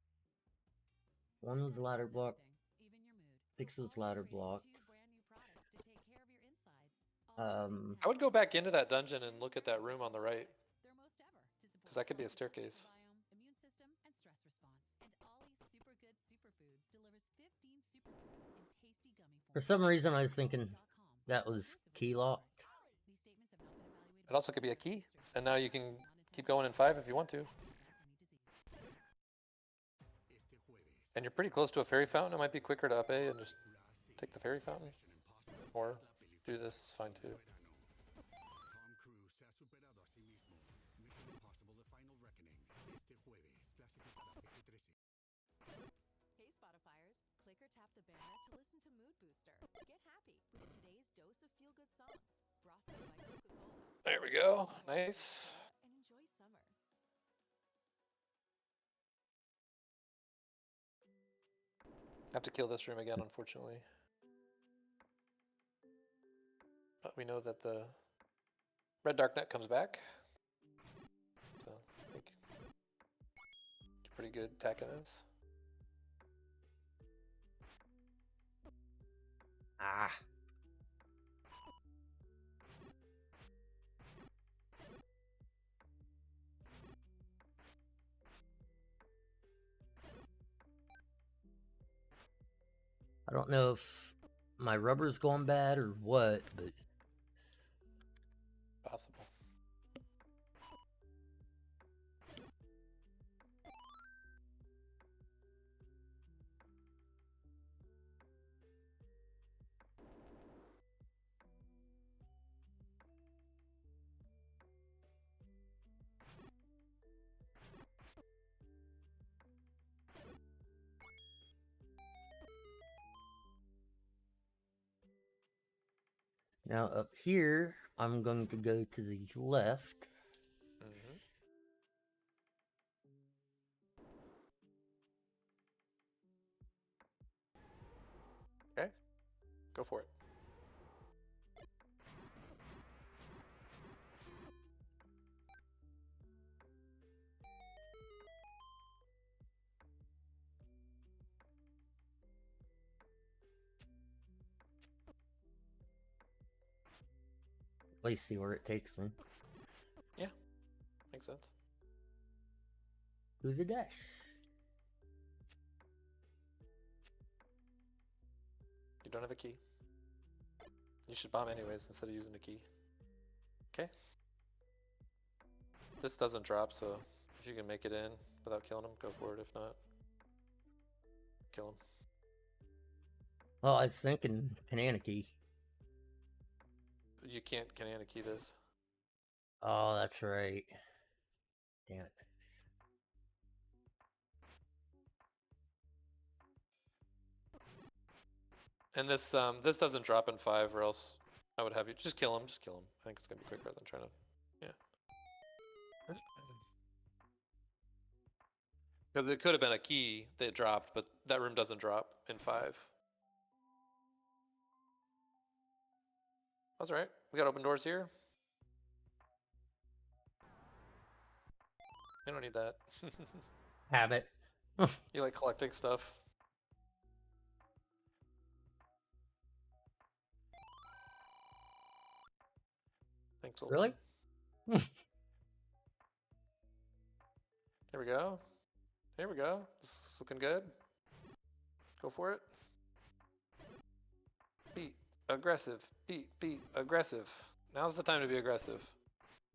One was ladder block. Even your mood. 6 was Ollie ladder created block. 2 brand new products to take care of your insides. I would go back into that dungeon and look at that room on the right, Their most ever to support 'cause that could be a Ollie's staircase. microbiome, immune system, and stress response. And Ollie's Super Good Superfoods delivers 15 superfoods in tasty gummy form. For some reason, I was thinking Ollie.com, that was exclusively key at lock. Walmart. These statements have not been evaluated It also could be a key, and now you can keep going in 5 if you want to. And you're pretty close to a fairy fountain. It might be quicker to up A and just take the fairy fountain, or do this. It's fine too. Tom Cruise se ha superado a sí mismo. Mission Impossible: The Final Reckoning. Este jueves, clasificada PG-13. Hey Spotifyers, click or tap the banner to listen to Mood Booster. Get happy with today's dose of feel-good songs. Brought to you by Coca-Cola. There we go. Nice. And enjoy summer. Have to kill this room again, unfortunately. But we know that the red darknet comes back. So I think it's pretty good attacking this. Ah. I don't know if my rubber's going bad or what, but Possible. now up here, I'm going to go to the left. Mm-hmm. Okay, go for it. least see where it takes me. Makes sense. Do the dash. You don't have a key. You should bomb anyways instead of using a key. Okay. This doesn't drop, so if you can make it in without killing him, go for it. If not, kill him. Well, I was thinking banana key. You can't Kanana key this. Oh, that's right. Damn it. And this this doesn't drop in 5, or else I would have you just kill him. Just kill him. I think it's gonna be quicker than trying to. Yeah. Because it could have been a key that dropped, but that room doesn't drop in 5. That's all right. We got open doors here. You don't need that. Habit. You like collecting stuff. Thanks, old Really? man. There we go. There we go. This is looking good. Go for it. Beat. Aggressive. Beat. Beat. Aggressive. Now's the time to be aggressive.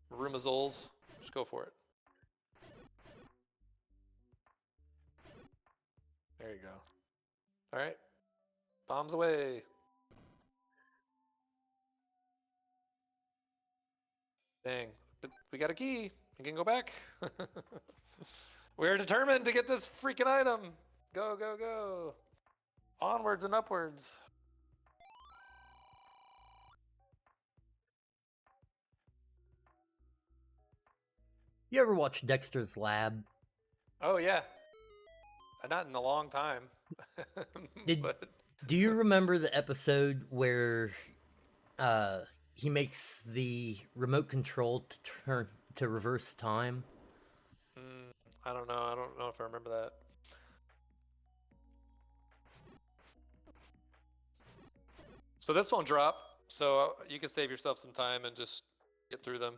Room of Zols. Just go for it. There you go. Alright. Bombs away. Dang. But we got a key. We can go back. We're determined to get this freaking item. Go, go, go. Onwards and upwards. You ever watch Dexter's Lab? Oh, yeah. Not in a long time. But Do you remember the episode where he makes the remote control to reverse time? I don't know. I don't know if I remember that. So this won't drop, so you can save yourself some time and just get through them.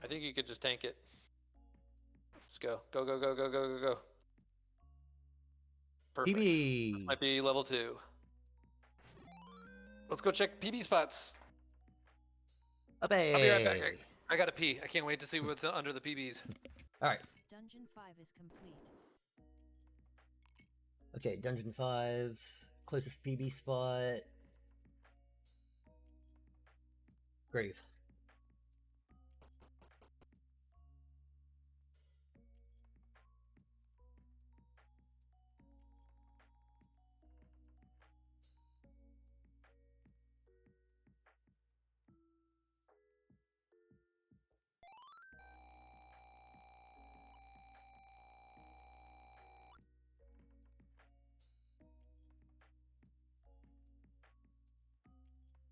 I think you could just tank it. Just go. Go, go, go, go, go, go, go. Perfect. PB. Might be level 2. Let's go check PB spots. I'll be right back. I gotta pee. I can't wait to see what's under the PBs. Alright. Dungeon 5 is complete. Okay, Dungeon 5. Closest PB spot. Grave.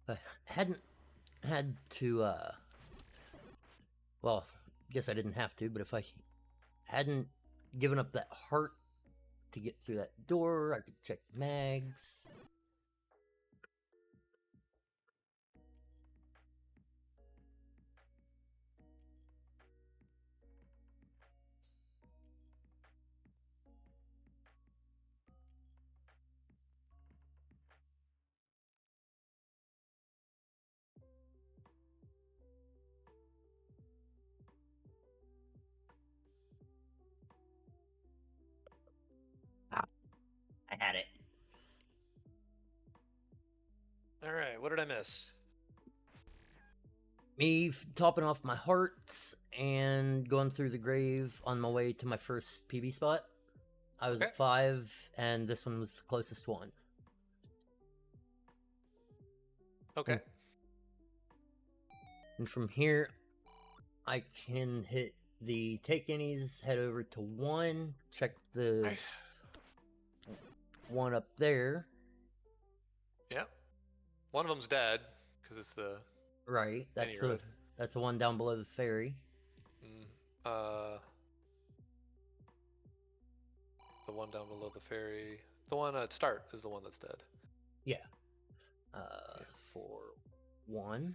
I hadn't had to, well, guess I didn't have to, but if I hadn't given up that heart to get through that door, I could check mags. I had it. All right, what did I miss? Me topping off my hearts and going through the grave on my way to my first PB spot. I was Okay. at 5, and this one was the closest one. Okay. And from here, I can hit the take any's, head over to 1, check the one up there. Yeah. One of them's dead because it's the. Right, Any that's the road. that's the one down below the ferry. The The one down below the ferry. The one at start is the one that's dead. Yeah. For 1.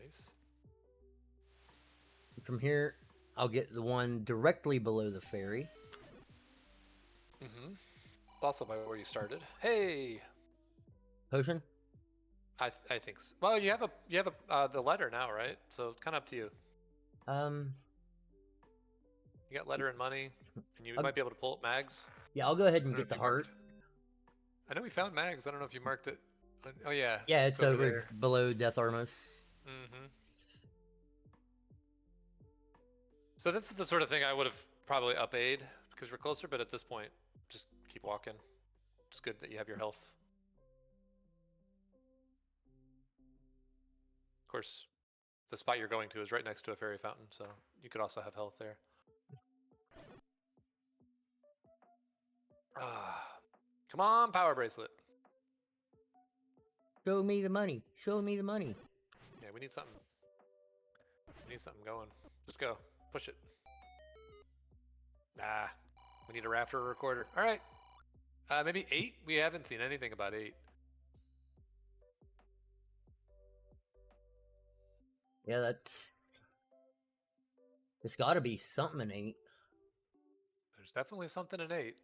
Nice. From here, I'll get the one directly below the ferry. Mm-hmm. Also by where you started. Hey, Potion? I think so. Well, you have the letter now, right? So it's kind of up to you. Um, You got letter and money, and you I'll- might be able to pull up mags. yeah, I'll go ahead I and don't know get if the you heart. marked- I know we found mags. I don't know if you marked it. Oh yeah. Yeah, it's over there. below Death Armos. Mm-hmm. So this is the sort of thing I would have probably up-A'd because we're closer, but at this point, just keep walking. It's good that you have your health. Of course, the spot you're going to is right next to a fairy fountain, so you could also have health there. Ah, come on, power bracelet. Show me the money. Show me the money. Yeah, we need something. We need something going. Just go. Push it. Ah, we need a rafter or recorder. All right. Maybe 8? We haven't seen anything about 8. Yeah, that's... It's gotta be something in 8. There's definitely something in 8.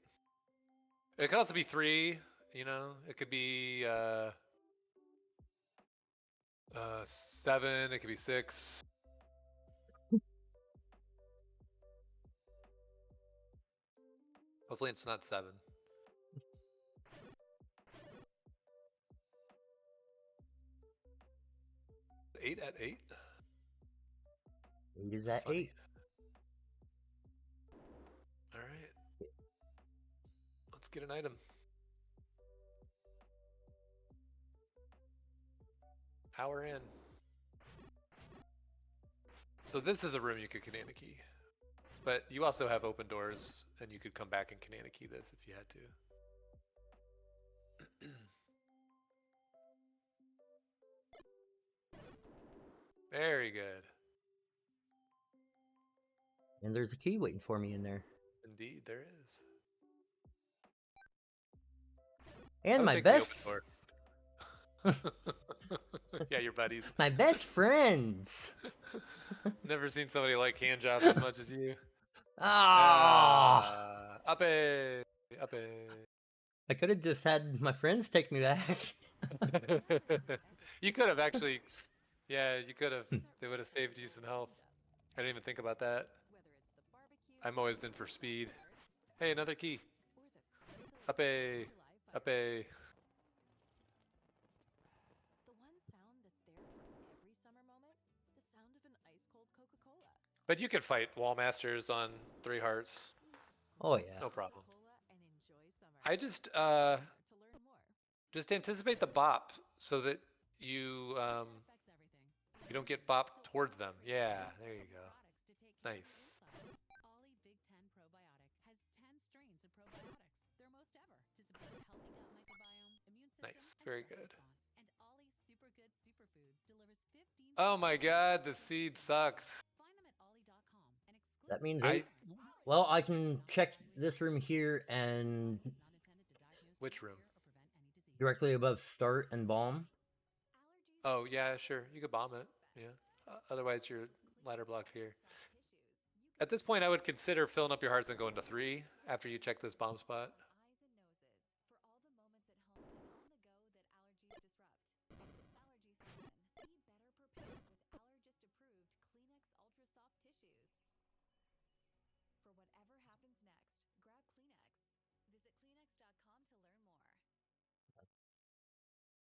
It could also be 3, you know. It could be 7. It could be 6. Hopefully it's not 7. Eight at 8? 8 is That's at funny. 8. All right. Let's get an item. Hour in. So this is a room you could Kanana key. But you also have open doors, and you could come back and Kanana key this if you had to. Very good. And there's a key waiting for me in there. Indeed, there is. I And would my take the best... open door. Yeah, your buddies. My best friends! Never seen somebody like hand jobs as much as you. Ah! Up a. I could have just had my friends take me back. You could have actually. Yeah, you could have. They would have saved you some health. I didn't even think about that. I'm always in for speed. Hey, another key. Up a. The one sound that's there for every summer moment, the sound of an ice-cold Coca-Cola. But you could fight wall masters on 3 hearts. Oh, yeah. No problem. Coca-Cola and enjoy summer. I just To learn more, just anticipate the bop so that you affects everything. you don't get bopped towards them. Yeah, there you go. Nice. Ollie Big 10 Probiotic has 10 strains of probiotics, their most ever, to support a healthy gut microbiome, immune system, Nice, and very stress good. response. And Ollie Super Good Superfoods delivers 15. Oh my god, the seed sucks. Find them at ollie.com and exclusively. That means I 8. Well, I can check this room here and Which room? directly above start and bomb. Oh yeah, sure. You could bomb it. Yeah. Otherwise, you're ladder blocked here. At this point, I would consider filling up your hearts and going to 3 after you check this bomb spot.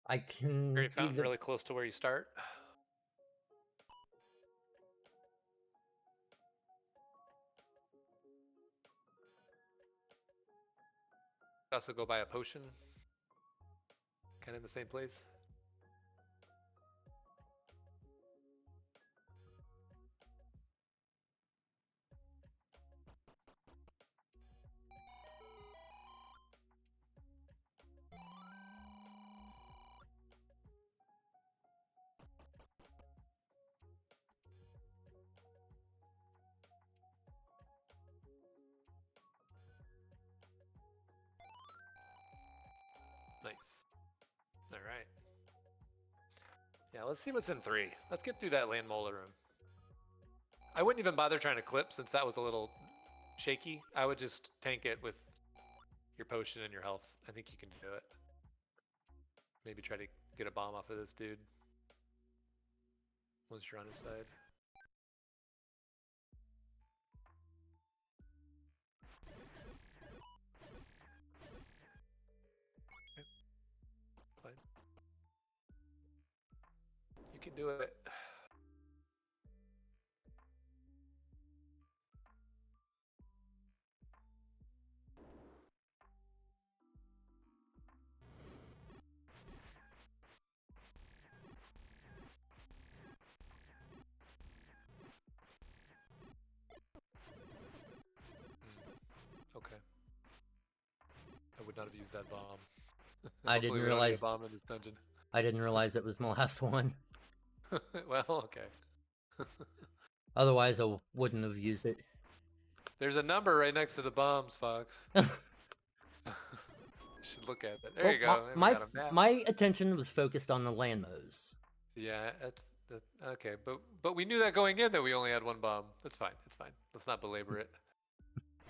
I can Fairy fountain either... really close to where you start. Also go buy a potion. Kind of in the same place. Nice. All right. Yeah, let's see what's in 3. Let's get through that land molar room. I wouldn't even bother trying to clip since that was a little shaky. I would just tank it with your potion and your health. I think you can do it. Maybe try to get a bomb off of this dude once you're on his side. Okay. Fine. You can do it. Okay. I would not have used that bomb. I Hopefully didn't we don't need realize. a bomb in this dungeon. I didn't realize it was my last one. Well, okay. Otherwise, I wouldn't have used it. There's a number right next to the bombs, Fox. You should look at it. There Well, you go. There we My got a map. my attention was focused on the landmos. Yeah, that's okay. But we knew that going in that we only had one bomb. That's fine. It's fine. Let's not belabor it.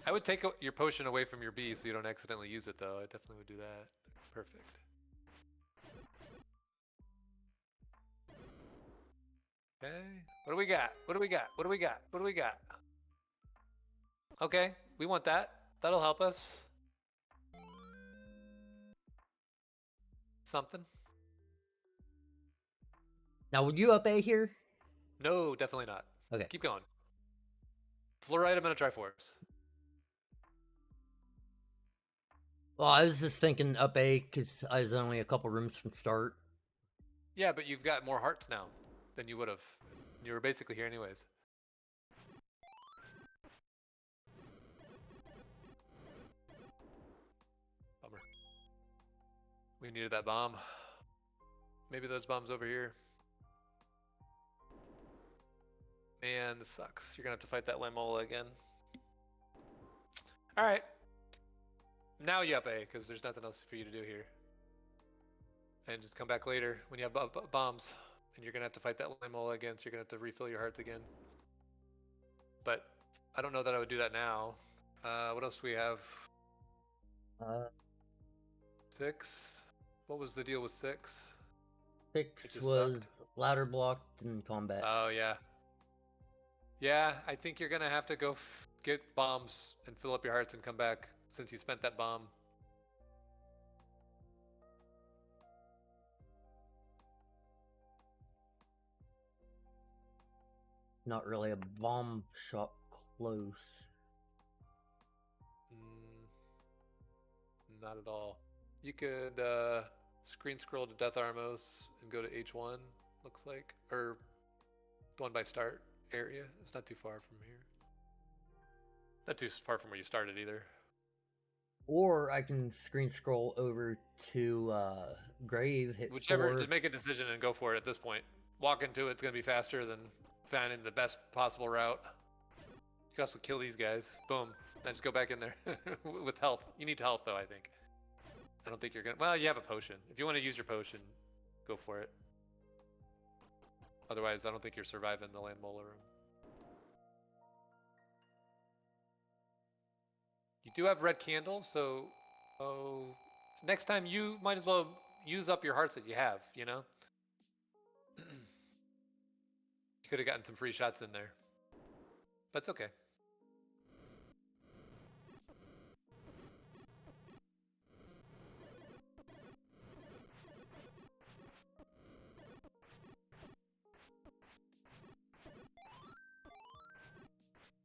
I would take your potion away from your B so you don't accidentally use it, though. I definitely would do that. Perfect. Okay. What do we got? What do we got? What do we got? What do we got? Okay, we want that. That'll help us. Something. Now, would you up A here? No, definitely not. Okay. Keep going. Fluorite, I'm gonna try Triforce. Well, I was just thinking up A because I was only a couple rooms from start. Yeah, but you've got more hearts now than you would have. You were basically here anyways. Bummer. We needed that bomb. Maybe those bombs over here. Man, this sucks. You're gonna have to fight that Lamola again. Alright. Now you up A, because there's nothing else for you to do here. And just come back later when you have bombs. And you're gonna have to fight that Lamola again, so you're gonna have to refill your hearts again. But I don't know that I would do that now. What else do we have? 6? What was the deal with 6? It 6 just was sucked. ladder blocked in combat. Oh, yeah. Yeah, I think you're gonna have to go get bombs and fill up your hearts and come back since you spent that bomb. Not really a bomb shot close. Not at all. You could screen scroll to Death Armos and go to H1, looks like. Or one by start area. It's not too far from here. Not too far from where you started either. Or I can screen scroll over to Grave, hit Whichever, 4. just make a decision and go for it at this point. Walk into it's going to be faster than finding the best possible route. You can also kill these guys. Boom. Now just go back in there with health. You need health, though, I think. I don't think you're going to... Well, you have a potion. If you want to use your potion, go for it. Otherwise, I don't think you're surviving the Land Mola room. You do have red candle, so... Oh... Next time, you might as well use up your hearts that you have, you know? You could have gotten some free shots in there. But it's okay.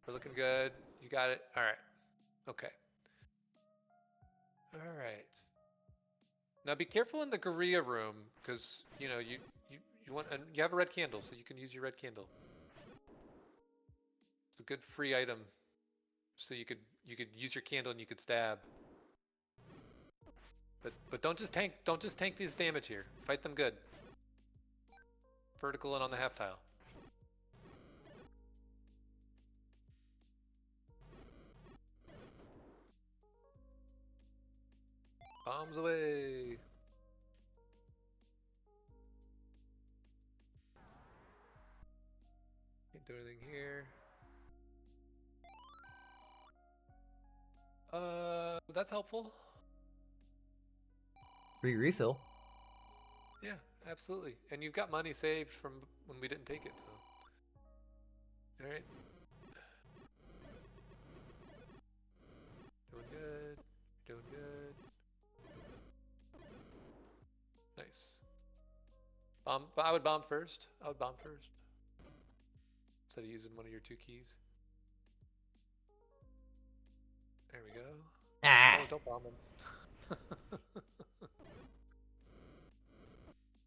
We're looking good. You got it. All right. Okay. All right. Now be careful in the Korea room because you know you want and you have a red candle, so you can use your red candle. It's a good free item, so you could use your candle and you could stab. But don't just tank these damage here. Fight them good. Vertical and on the half tile. Bombs away. Do anything here. That's helpful. Free refill. Yeah, absolutely. And you've got money saved from when we didn't take it, so. All right. Doing good. Doing good. Nice. Bomb. I would bomb first. I would bomb first. Instead of using one of your 2 keys. There we go. Ah. Oh, don't bomb him.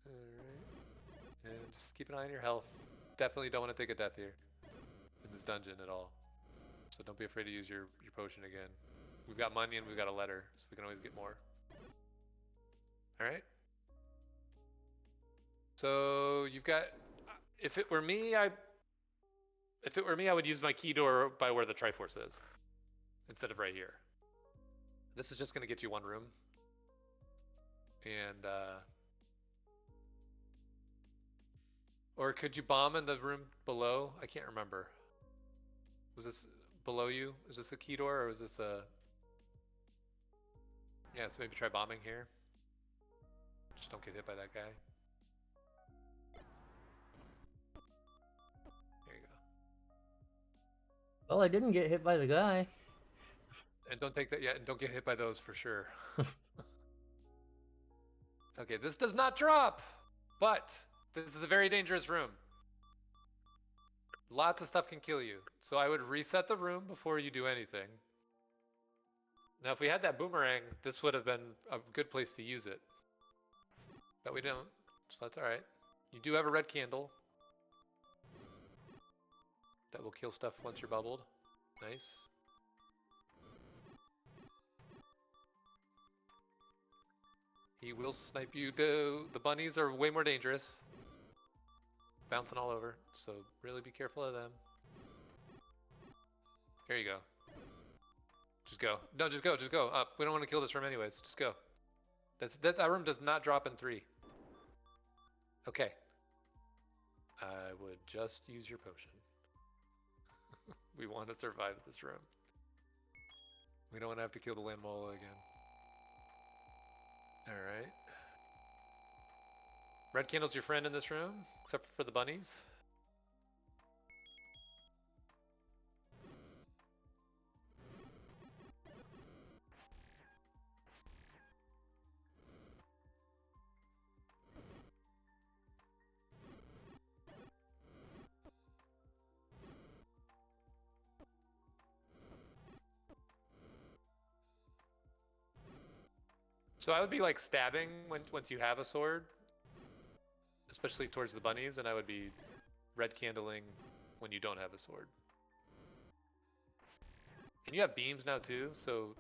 Alright. And just keep an eye on your health. Definitely don't want to take a death here. In this dungeon at all. So don't be afraid to use your potion again. We've got money and we've got a letter, so we can always get more. Alright. So you've got, if it were me, I would use my key door by where the Triforce is, instead of right here. This is just going to get you 1 room. And, or could you bomb in the room below? I can't remember. Was this below you? Is this a key door or was this a... Yeah, so maybe try bombing here. Just don't get hit by that guy. There you go. Well, I didn't get hit by the guy. And don't take that yet, and don't get hit by those for sure. Okay, this does not drop, but this is a very dangerous room. Lots of stuff can kill you. So I would reset the room before you do anything. Now, if we had that boomerang, this would have been a good place to use it. But we don't, so that's all right. You do have a red candle. That will kill stuff once you're bubbled. Nice. He will snipe you. The bunnies are way more dangerous. Bouncing all over, so really be careful of them. Here you go. Just go. No, just go. Just go. Up. We don't want to kill this room anyways. Just go. That room does not drop in 3. Okay. I would just use your potion. We want to survive this room. We don't want to have to kill the land mole again. Alright. Red candle's your friend in this room, except for the bunnies. So I would be like stabbing once you have a sword, especially towards the bunnies, and I would be red candling when you don't have a sword. And you have beams now too, so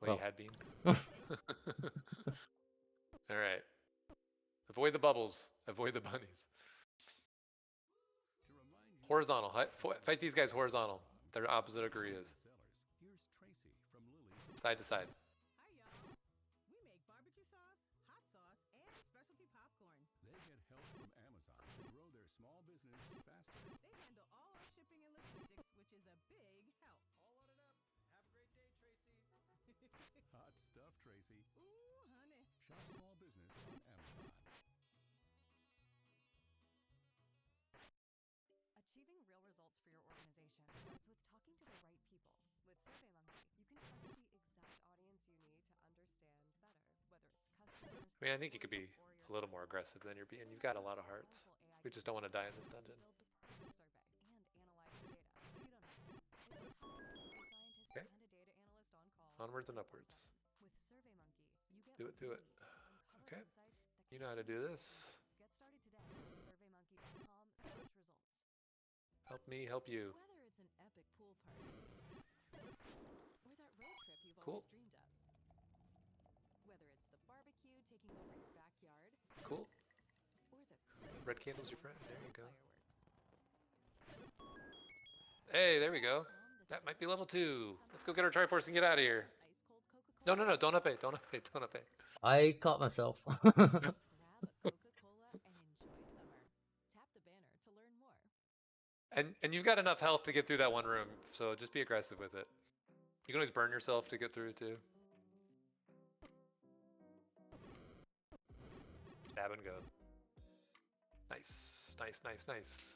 well, you had beams. All right. Avoid the bubbles. Avoid the bunnies. Horizontal. Fight these guys horizontal. They're opposite of Korea's. Here's Tracy from Lily's. Side to side. Hi, y'all. We make barbecue sauce, hot sauce, and specialty popcorn. They get help from Amazon to grow their small business faster. They handle all our shipping and logistics, which is a big help. All loaded up. Have a great day, Tracy. Hot stuff, Tracy. Ooh, honey. Shop small business on Amazon. Achieving real results for your organization starts with talking to the right people. With SurveyMonkey, you can target the exact audience you need to understand better, whether it's customers. I mean, I think you could be a little more aggressive than you're being. You've got a lot of hearts. We just don't want to die in this dungeon. Okay. Onwards and upwards. With SurveyMonkey, you get Do it, do it. Okay. You know how to do this. Get started today at surveymonkey.com/results. Help me help you. Whether it's an epic pool party or that road trip you've Cool. always dreamed of. Whether it's the barbecue taking over your backyard Cool. or the crazy Red candle's your friend. There you go. fireworks. Hey, there we go. That might be level 2. Let's go get our Triforce and get out of here. Ice cold No, Coca-Cola. no, no. Don't up it. Don't up it. Don't up it. I caught myself. Grab a Coca-Cola and enjoy summer. Tap the banner to learn more. And you've got enough health to get through that one room, so just be aggressive with it. You can always burn yourself to get through too. Stab and go. Nice, nice, nice, nice.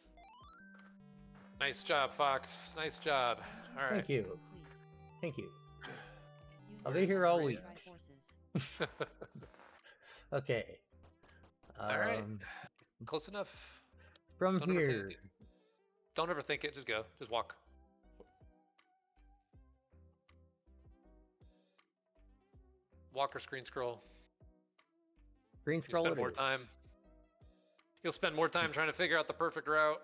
Nice job, Fox. Nice job. All right. Thank you. Complete. Thank you. You I'll now be here have all three week. Triforces. Okay. All right. Close enough. From Don't overthink here. it. Don't overthink it. Just go. Just walk. Walk or screen scroll. Green You scroll spend it more is. time. You'll spend more time trying to figure out the perfect route.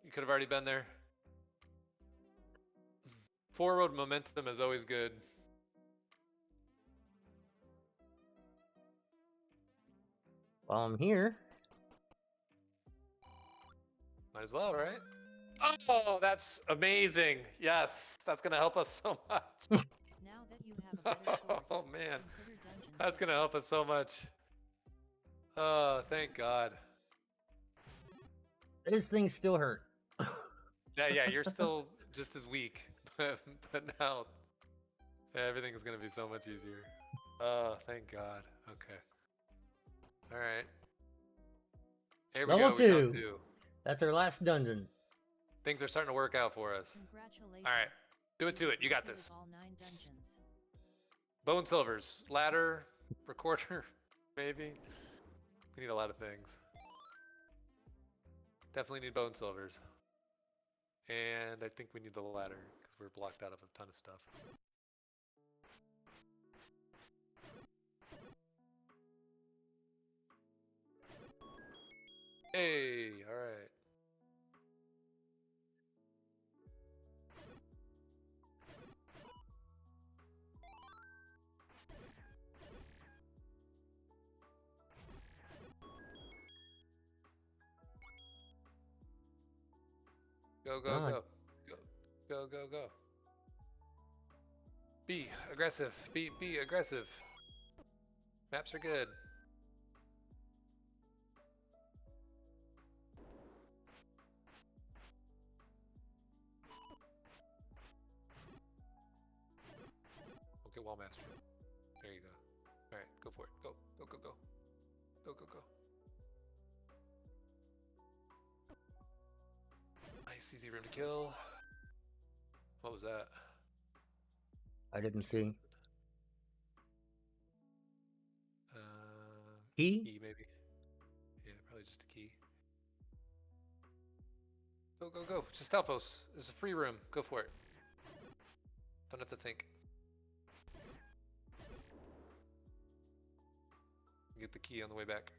You could have already been there. Forward momentum is always good. While I'm here, Might as well, right? Oh, that's amazing. Yes, that's going to help us so much. Now that you have a better sword, Oh, man. consider dungeon That's going to help us so much. Oh, thank God. this thing still hurt. Yeah, you're still just as weak. But now everything's going to be so much easier. Oh, thank God. Okay. All right. Here we Level go. We found 2. two. That's our last dungeon. Things are starting to work out for us. Congratulations. All right. Do it to it. You got completed this. All 9 dungeons. Bone silvers. Ladder. Recorder. Maybe. We need a lot of things. Definitely need bone silvers. And I think we need the ladder because we're blocked out of a ton of stuff. Hey, all right. Go, go, Come on. go. Go, go, go, go. Be aggressive. Be aggressive. Maps are good. Okay, wall master. There you go. All right, go for it. Go, go, go, go. Go, go, go. Nice, easy room to kill. What was that? I didn't see. Key Key? maybe. Yeah, probably just a key. Go, go, go. Just Stalfos. This is a free room. Go for it. Don't have to think. Get the key on the way back.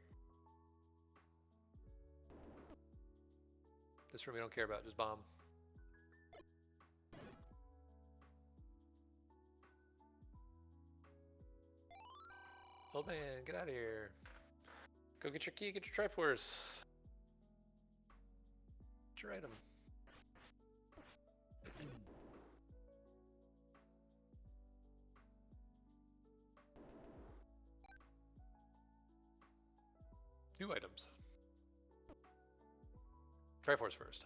This room we don't care about, just bomb. Old man, get out of here. Go get your key, get your Triforce. Get your item. Two items. Triforce first.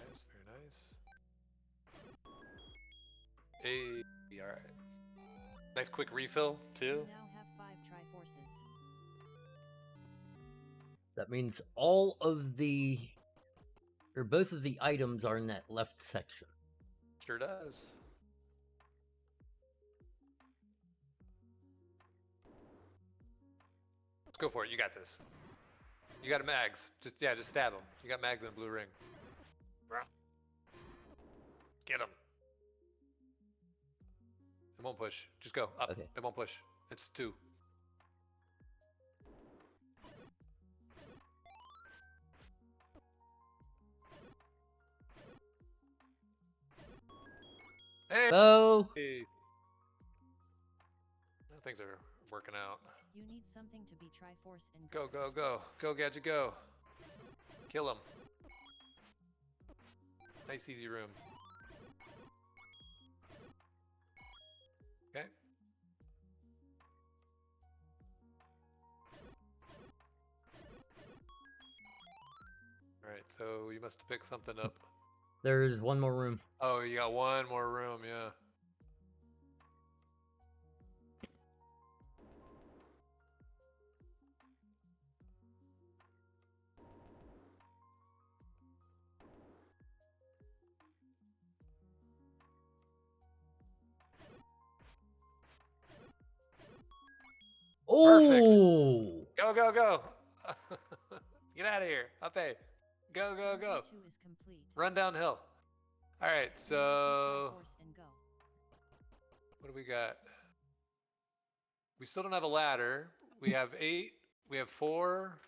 Nice, very nice. Hey, all right. Nice quick refill too. You now have 5 Triforces. That means all of the, or both of the items are in that left section. Sure does. Let's go for it. You got this. You got a mags. Just stab him. You got mags and a blue ring. Get him. It won't push. Just go up. Okay. It won't push. It's 2. Hey! Oh, Things are working out. You need something to be Triforce and Go, go, go. Go, Gadget, go. Kill him. Nice, easy room. Okay. so you must have picked something up. There's one more room. Oh, you got one more room, yeah. Oh! Go, go, go. Get out of here. Up A. Go, go, Round go. 2 is complete. Run downhill. All right, Repeat so Triforce and go. what do we got? We still don't have a ladder. We have 8. We have 4.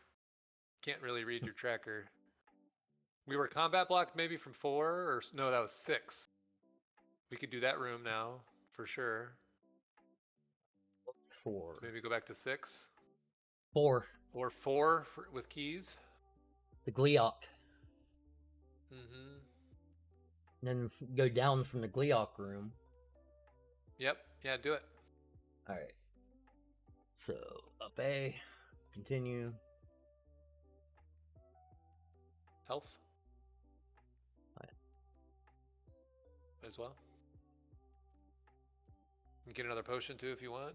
Can't really read your tracker. We were combat blocked maybe from 4 or no, that was 6. We could do that room now for sure. 4. Maybe go back to 6 4. or 4 with keys. The Gleok. Mm-hmm. And then go down from the Gleok room. Yep. Yeah, do it. Alright. So, up A. Continue. Health. Right. Might as well. You can get another potion too if you want.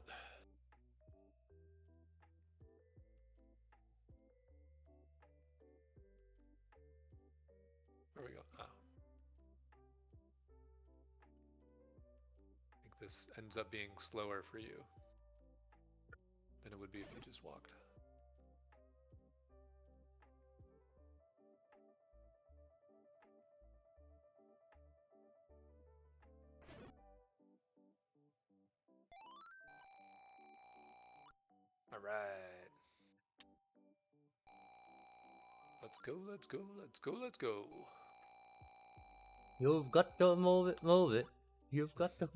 Where we go? Oh. I think this ends up being slower for you than it would be if you just walked. All right. Let's go, let's go, let's go, let's go. You've got to move it, move it. You've got to.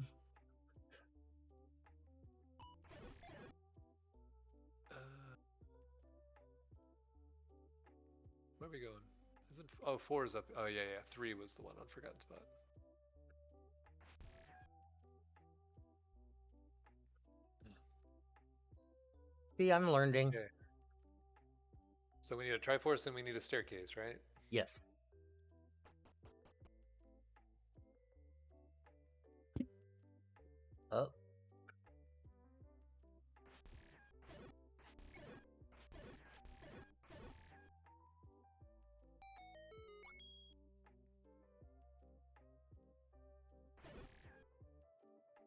Where are we going? Isn't 4 is up? Oh yeah, yeah. 3 was the one on forgotten spot. See, I'm learning. Okay. So we need a Triforce and we need a staircase, right? Yes. Oh.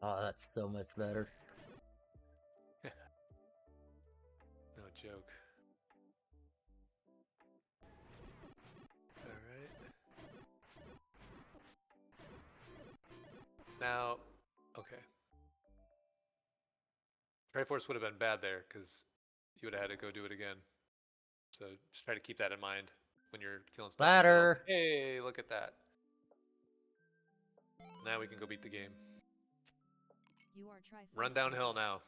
Oh, that's so much better. No joke. All right. Now, okay. Triforce would have been bad there because you would have had to go do it again. So just try to keep that in mind when you're killing stuff. Ladder. Hey, look at that. Now we can go beat the game. You are Triforce. Run downhill now.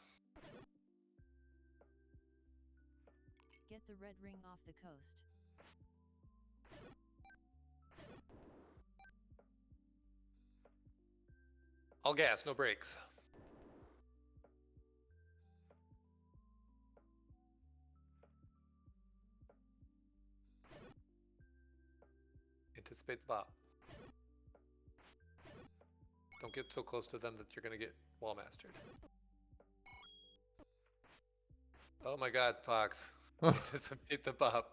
Get the red ring off the coast. All gas, no brakes. Anticipate the bop. Don't get so close to them that you're going to get wall mastered. Oh my god, Fox. Anticipate the bop.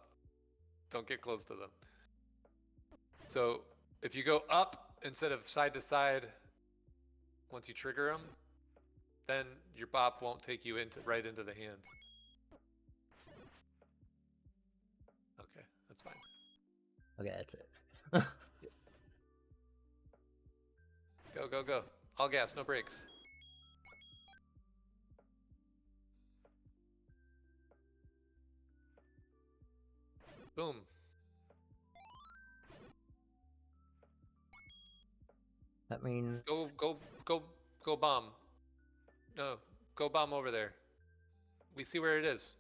Don't get close to them. So if you go up instead of side to side once you trigger them, then your bop won't take you right into the hands. Okay, that's fine. Okay, that's it. Go, go, go. All gas, no brakes. Boom. That means Go bomb. No, go bomb over there. We see where it is.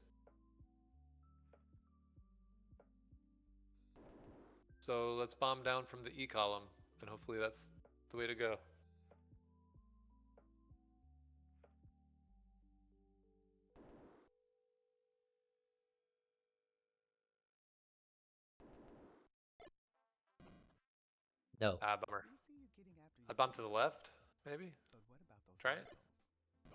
So let's bomb down from the E column, and hopefully that's the way to go. No. Ah, bummer. They see you getting after I'd your bump to the left, maybe. But what about those Try it. goals?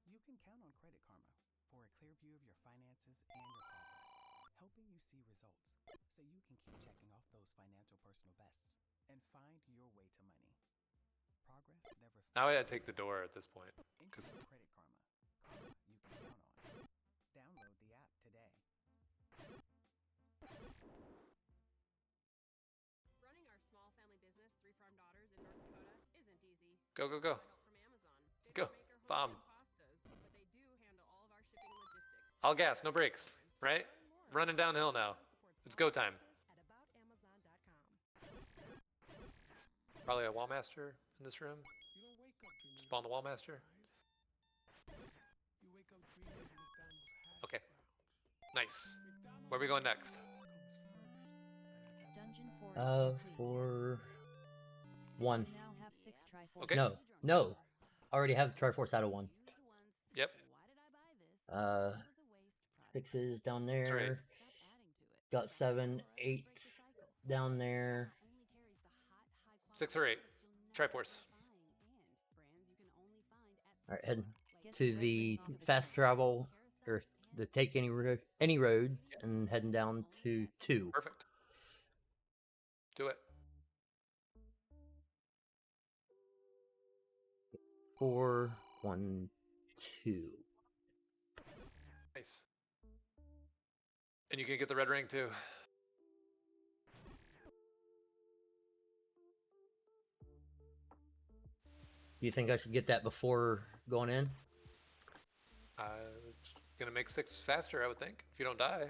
You can count on Credit Karma for a clear view of your finances and your progress, helping you see results so you can keep checking off those financial personal bests and find your way to money. Progress never Now I fails. gotta take the door at this point. Cause Introduce Credit Karma. Karma you can count on. Download the app today. Running our small family business, Three Farm Daughters in North Dakota, isn't easy. go, go, go. Help from Amazon. They Go. don't make our Bomb. homemade pastas, but they do handle all of our shipping and logistics. All gas, no brakes, right? Running downhill now. It's go time. At aboutamazon.com. Probably a wall master in this room. You don't wake up dreaming Spawn the about wall master. fries. You wake up dreaming of McDonald's hash Okay. browns. Nice. McDonald's Where are we going next? comes first, and that's how Dungeon 4 is complete. For 1. You now have 6 Triforce. Okay. No. No. Already have Triforce out of 1. Yep. Uh, 6s down there. Alright. Got 7, 8 down there. 6 or 8. Triforce. Alright, heading Get to red the ring off the fast coast. travel, or the take any roads, and heading down to 2. Perfect. Do it. 4, 1, 2. Nice. And you can get the red ring too. Do you think I should get that before going in? It's gonna make 6 faster, I would think, if you don't die.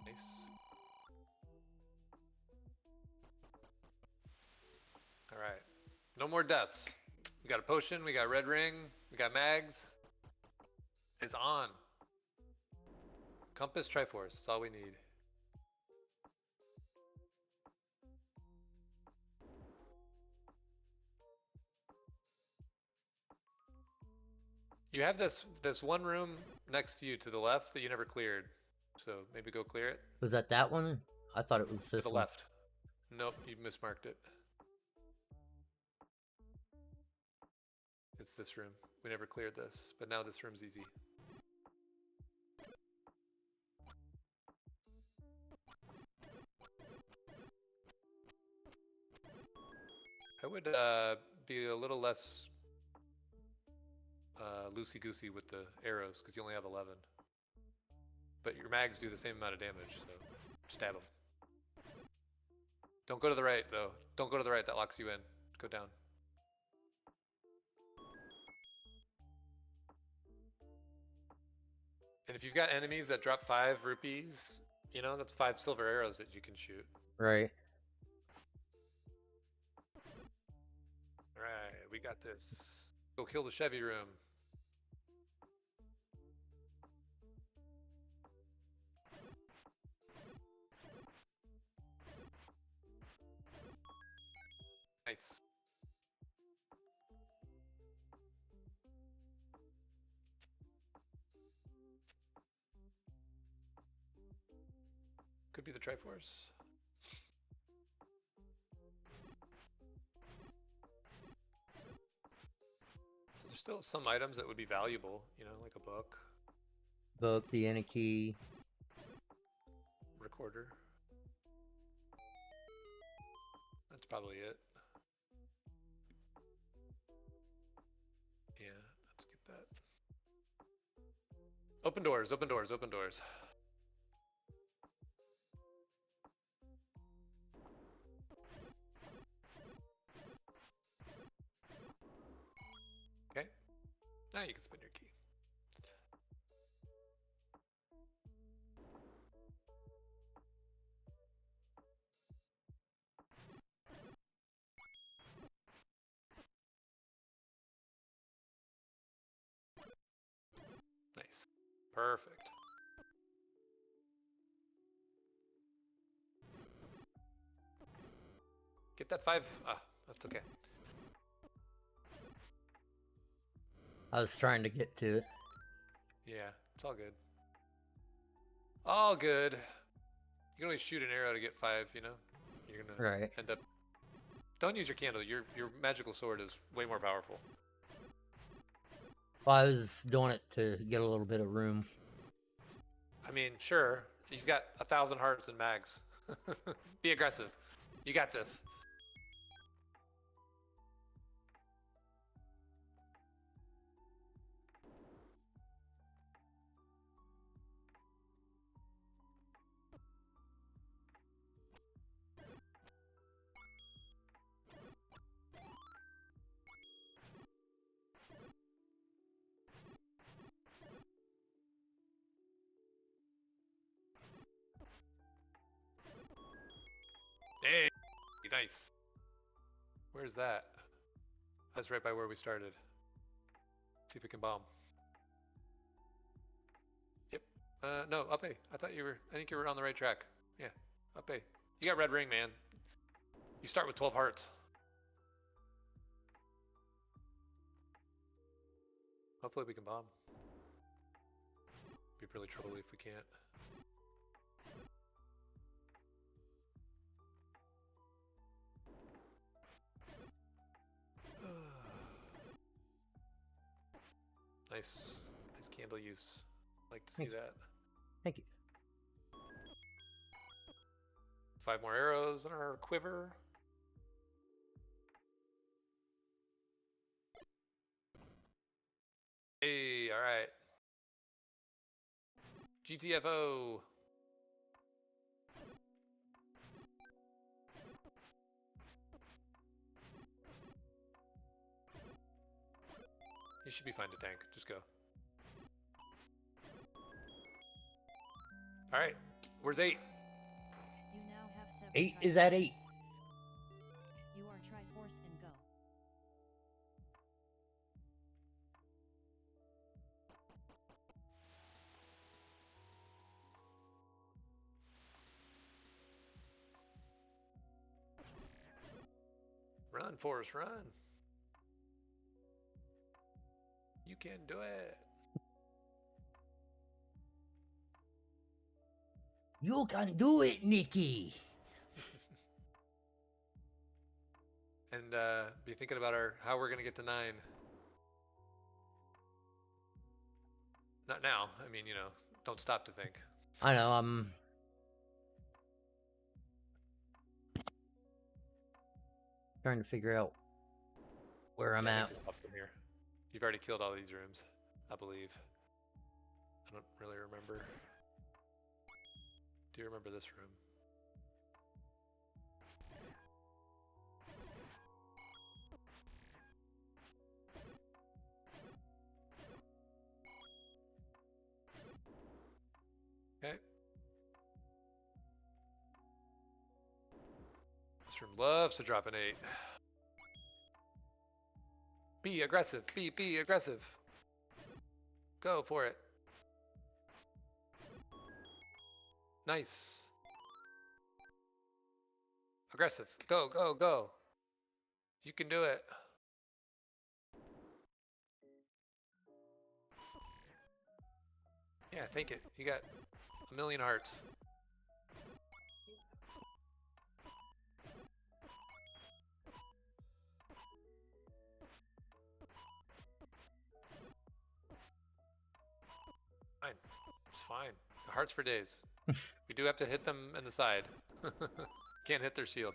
Nice. All right. No more deaths. We got a potion. We got red ring. We got mags. It's on. Compass Triforce. That's all we need. You have this one room next to you to the left that you never cleared. So maybe go clear it. Was that one? I thought it was To this the one. left. Nope, you mismarked it. It's this room. We never cleared this, but now this room's easy. I would be a little less loosey-goosey with the arrows because you only have 11. But your mags do the same amount of damage, so stab them. Don't go to the right, though. Don't go to the right. That locks you in. Go down. And if you've got enemies that drop 5 rupees, you know, that's 5 silver arrows that you can shoot. Right. Alright, we got this. Go kill the Chevy room. Nice. Could be the Triforce. There's still some items that would be valuable, you know, like a book, Book, the Anarchy. recorder. That's probably it. Open doors, open doors, open doors. Okay. Now you can spin your key. Nice. Perfect. Get that 5. Ah, that's okay. I was trying to get to it. Yeah, it's all good. All good. You can always shoot an arrow to get 5, you know? You're gonna Right. end up... Don't use your candle. Your magical sword is way more powerful. Well, I was doing it to get a little bit of room. I mean, sure. You've got 1,000 hearts and mags. Be aggressive. You got this. Hey, nice. Where's that? That's right by where we started. Let's see if we can bomb. Yep. No, up A. I think you were on the right track. Yeah, up A. You got red ring, man. You start with 12 hearts. Hopefully we can bomb. Be really trolly if we can't. Nice candle use. Like to see that. Thank you. 5 more arrows in our quiver. Hey, all right. GTFO. You should be fine to tank. Just go. All right. Where's 8? You now have 7 8 is at 8. You are Triforce and go. Run, Forrest, run. You can do it. You can do it, Nikki. And be thinking about how we're gonna get to 9. Not now. I mean, you know, don't stop to think. I know, I'm trying to figure out where I'm Yeah, I at. think just up from here. You've already killed all these rooms, I believe. I don't really remember. Do you remember this room? Okay. This room loves to drop an 8. Be aggressive. Be aggressive. Go for it. Nice. Aggressive. Go, go, go. You can do it. Yeah, take it. You got 1,000,000 hearts. Fine. It's fine. Hearts for days. We do have to hit them in the side. Can't hit their shield.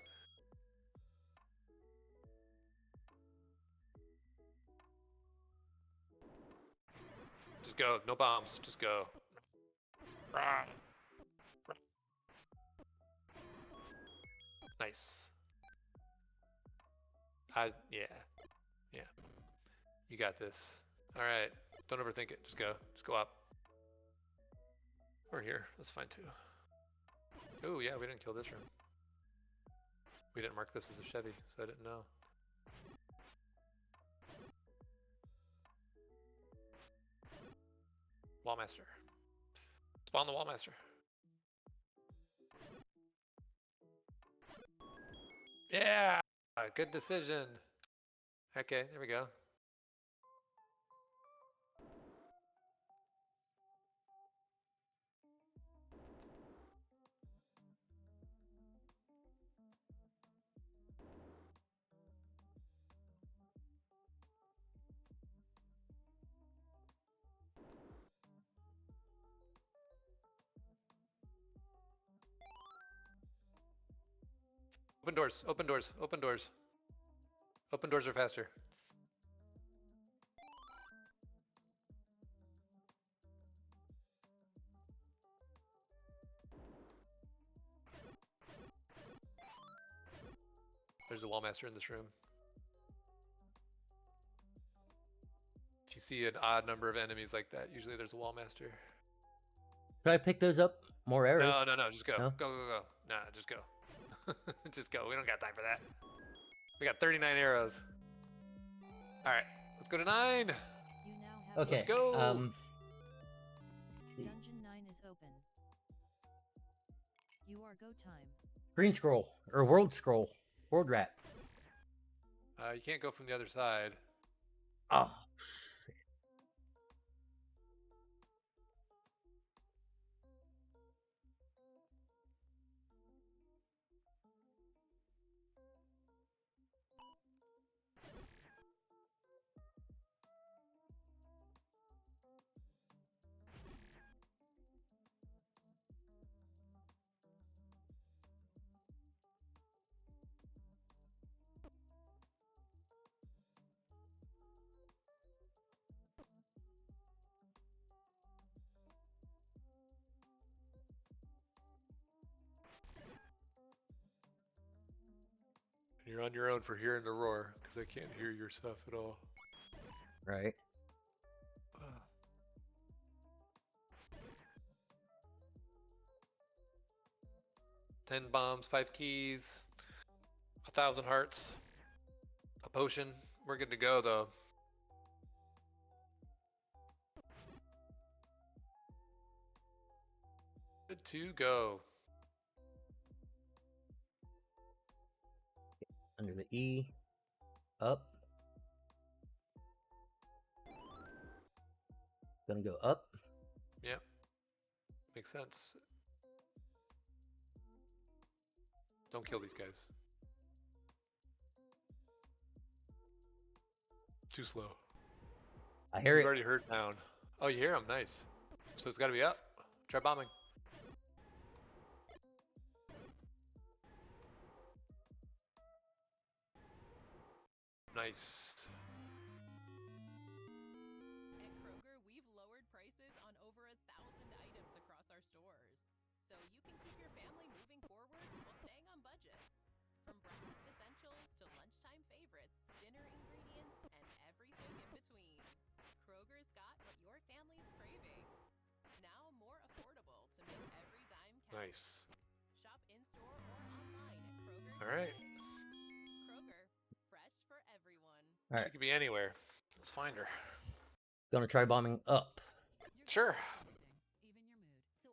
Just Just go. No bombs. Just go. Rah. Rah. Nice. Yeah. Yeah. You got this. All right. Don't overthink it. Just go. Just go up. Or here. That's fine too. Oh, yeah, we didn't kill this room. We didn't mark this as a Chevy, so I didn't know. Wallmaster. Spawn the Wallmaster. Yeah! Good decision. Okay, there we go. Open doors, open doors, open doors. Open doors are faster. There's a Wallmaster in this room. If you see an odd number of enemies like that, usually there's a Wallmaster. Should I pick those up? More arrows? No, just go. No? Go. Nah, just go. Just go. We don't got time for that. We got 39 arrows. All right, let's go to 9. You now have Okay. Let's go. Dungeon 9 is open. You are go time. Green scroll or world scroll. World rat. You can't go from the other side. Oh. You're on your own for hearing the roar, because I can't hear your stuff at all. Right. 10 bombs, 5 keys, 1,000 hearts, a potion. We're good to go, though. Good to go. Under the E. Up. Gonna go up. Yep. Makes sense. Don't kill these guys. Too slow. I hear You've it. already heard down. Oh, you hear him? Nice. So it's got to be up. Try bombing. Nice. At Kroger, we've lowered prices on over 1,000 items across our stores. So you can keep your family moving forward while staying on budget. From breakfast essentials to lunchtime favorites, dinner ingredients, and everything in between. Kroger's got what your family's craving. Now more affordable to make every dime count. Nice. Shop in-store or online at Kroger. All right. Kroger, fresh for everyone. All She right. could be anywhere. Let's find her. Gonna try bombing up. Sure.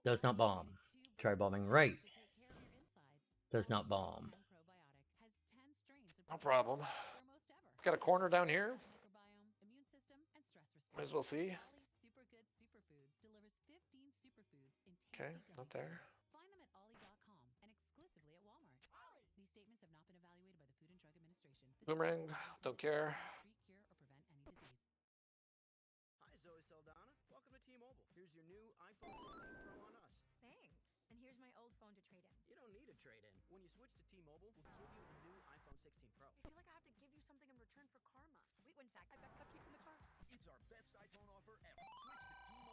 Does not bomb. Try bombing right. Does not bomb. No problem. Got a corner down here. Might as well see. Okay, not there. Find them at ollie.com and exclusively at Walmart. These statements have not been evaluated by the Food and Drug Administration. This Boomerang, don't care. treat, cure, or prevent any disease. Hi, Zoe Saldana. Welcome to T-Mobile. Here's your new iPhone 16 Pro on us. Thanks. And here's my old phone to trade in. You don't need a trade-in. When you switch to T-Mobile, we'll give you a new iPhone 16 Pro. I feel like I have to give you something in return for karma. Wait one sec. I've got cupcakes in the car. It's our best iPhone offer ever. Switch to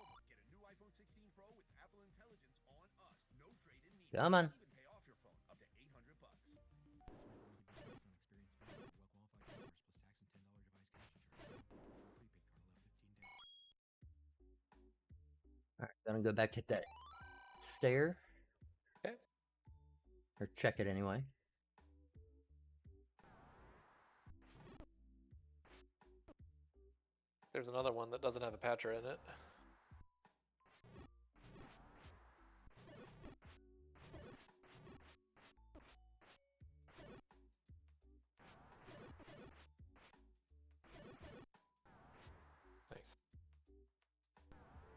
iPhone 16 Pro with Apple Intelligence on us. No trade-in needed. Come on. Even pay off your phone up to $800. Alright, gonna go back, hit that stair. Okay. Or check it anyway. There's another one that doesn't have a patcher in it. Nice.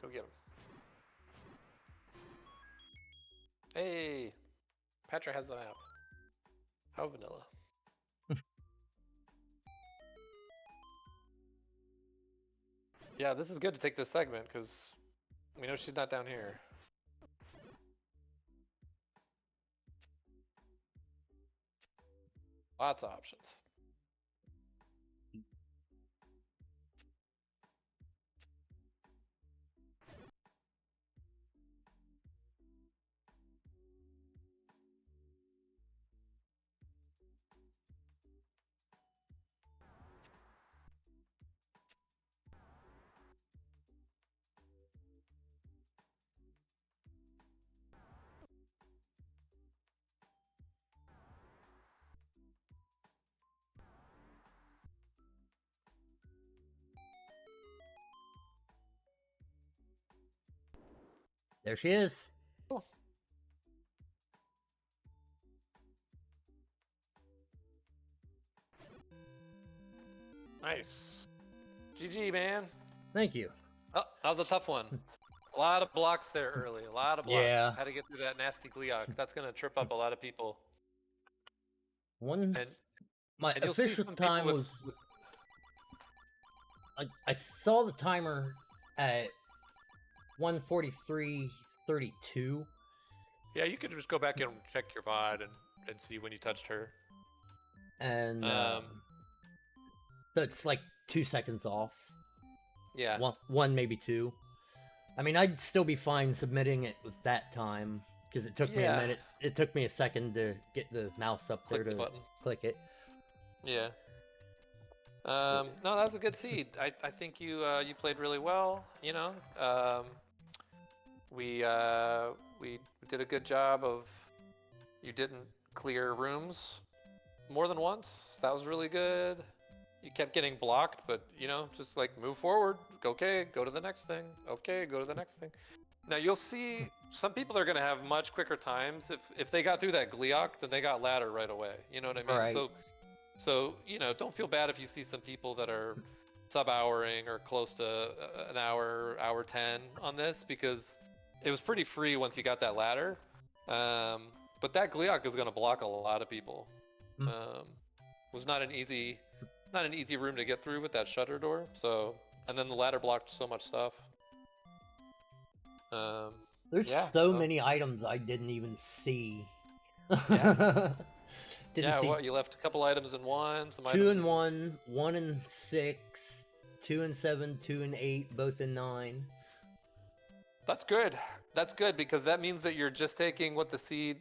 Go get him. Hey! Patcher has the map. How vanilla. Yeah, this is good to take this segment, because we know she's not down here. Lots of options. There she is. Cool. Nice. GG, man. Thank you. Oh, that was a tough one. A lot of blocks there early. A lot of blocks. Yeah. Had to get through that nasty Gleeok. That's going to trip up a lot of people. One. And My and you'll see official some people time with- was. I saw the timer at 1:43:32. Yeah, you could just go back and check your VOD and see when you touched her. And so it's like 2 seconds off. Yeah. One maybe two. I mean, I'd still be fine submitting it with that time because it took me a Yeah. minute. It took me a second to get the mouse up there Click the to button. click it. Yeah. No, that was a good seed. I think you you played really well. You know, we did a good job of. You didn't clear rooms more than once. That was really good. You kept getting blocked, but you know, just like move forward. Okay, go to the next thing. Okay, go to the next thing. Now you'll see some people are gonna have much quicker times. If they got through that Gleeok, then they got ladder right away. You know what I mean? Right. So you know, don't feel bad if you see some people that are sub-houring or close to an hour 10 on this, because it was pretty free once you got that ladder. But that Gleeok is gonna block a lot of people. Was not an easy room to get through with that shutter door. So, and then the ladder blocked so much stuff. There's yeah, so many items I didn't even see. Yeah. Didn't Yeah, see what, you left a couple items in one, some 2 items. and 1, 1 and 6, 2 and 7, 2 and 8, both in 9. That's good. That's good, because that means that you're just taking what the seed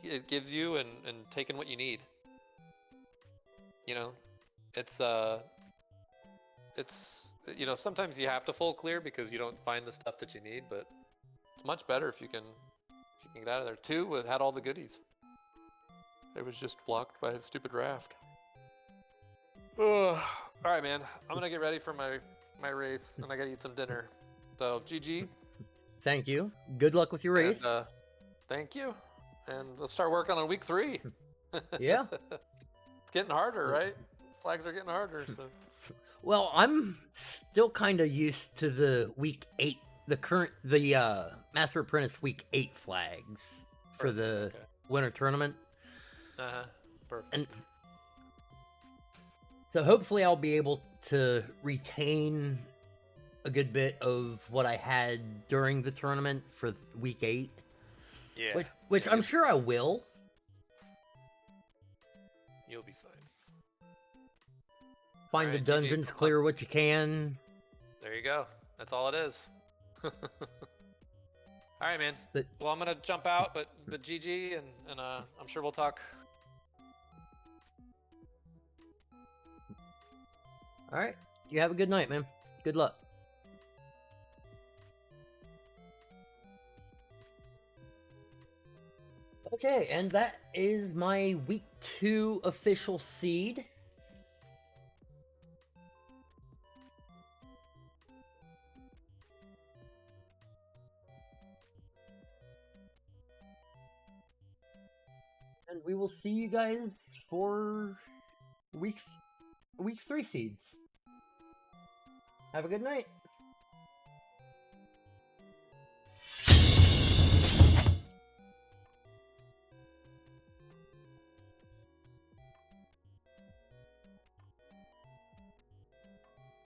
it gives you and taking what you need. You know, it's you know, sometimes you have to full clear because you don't find the stuff that you need, but it's much better if you can get out of there. 2 had all the goodies. It was just blocked by a stupid raft. Ugh. All right, man. I'm gonna get ready for my race, and I gotta eat some dinner. So GG. Thank you. Good luck with your race. And, thank you. And let's start working on week 3. Yeah. It's getting harder, right? Flags are getting harder. So. Well, I'm still kind of used to the week 8, the Master Apprentice week 8 flags for the winter tournament. Perfect. And so hopefully I'll be able to retain a good bit of what I had during the tournament for week 8. Yeah. Which I'm sure I will. You'll be fine. Find the Alright, GG. dungeons, clear what you can. There you go. That's all it is. All right, man. But- Well, I'm gonna jump out, but GG, and I'm sure we'll talk. All right. You have a good night, man. Good luck. Okay, and that is my week 2 official seed. And we will see you guys for week 3 seeds. Have a good night.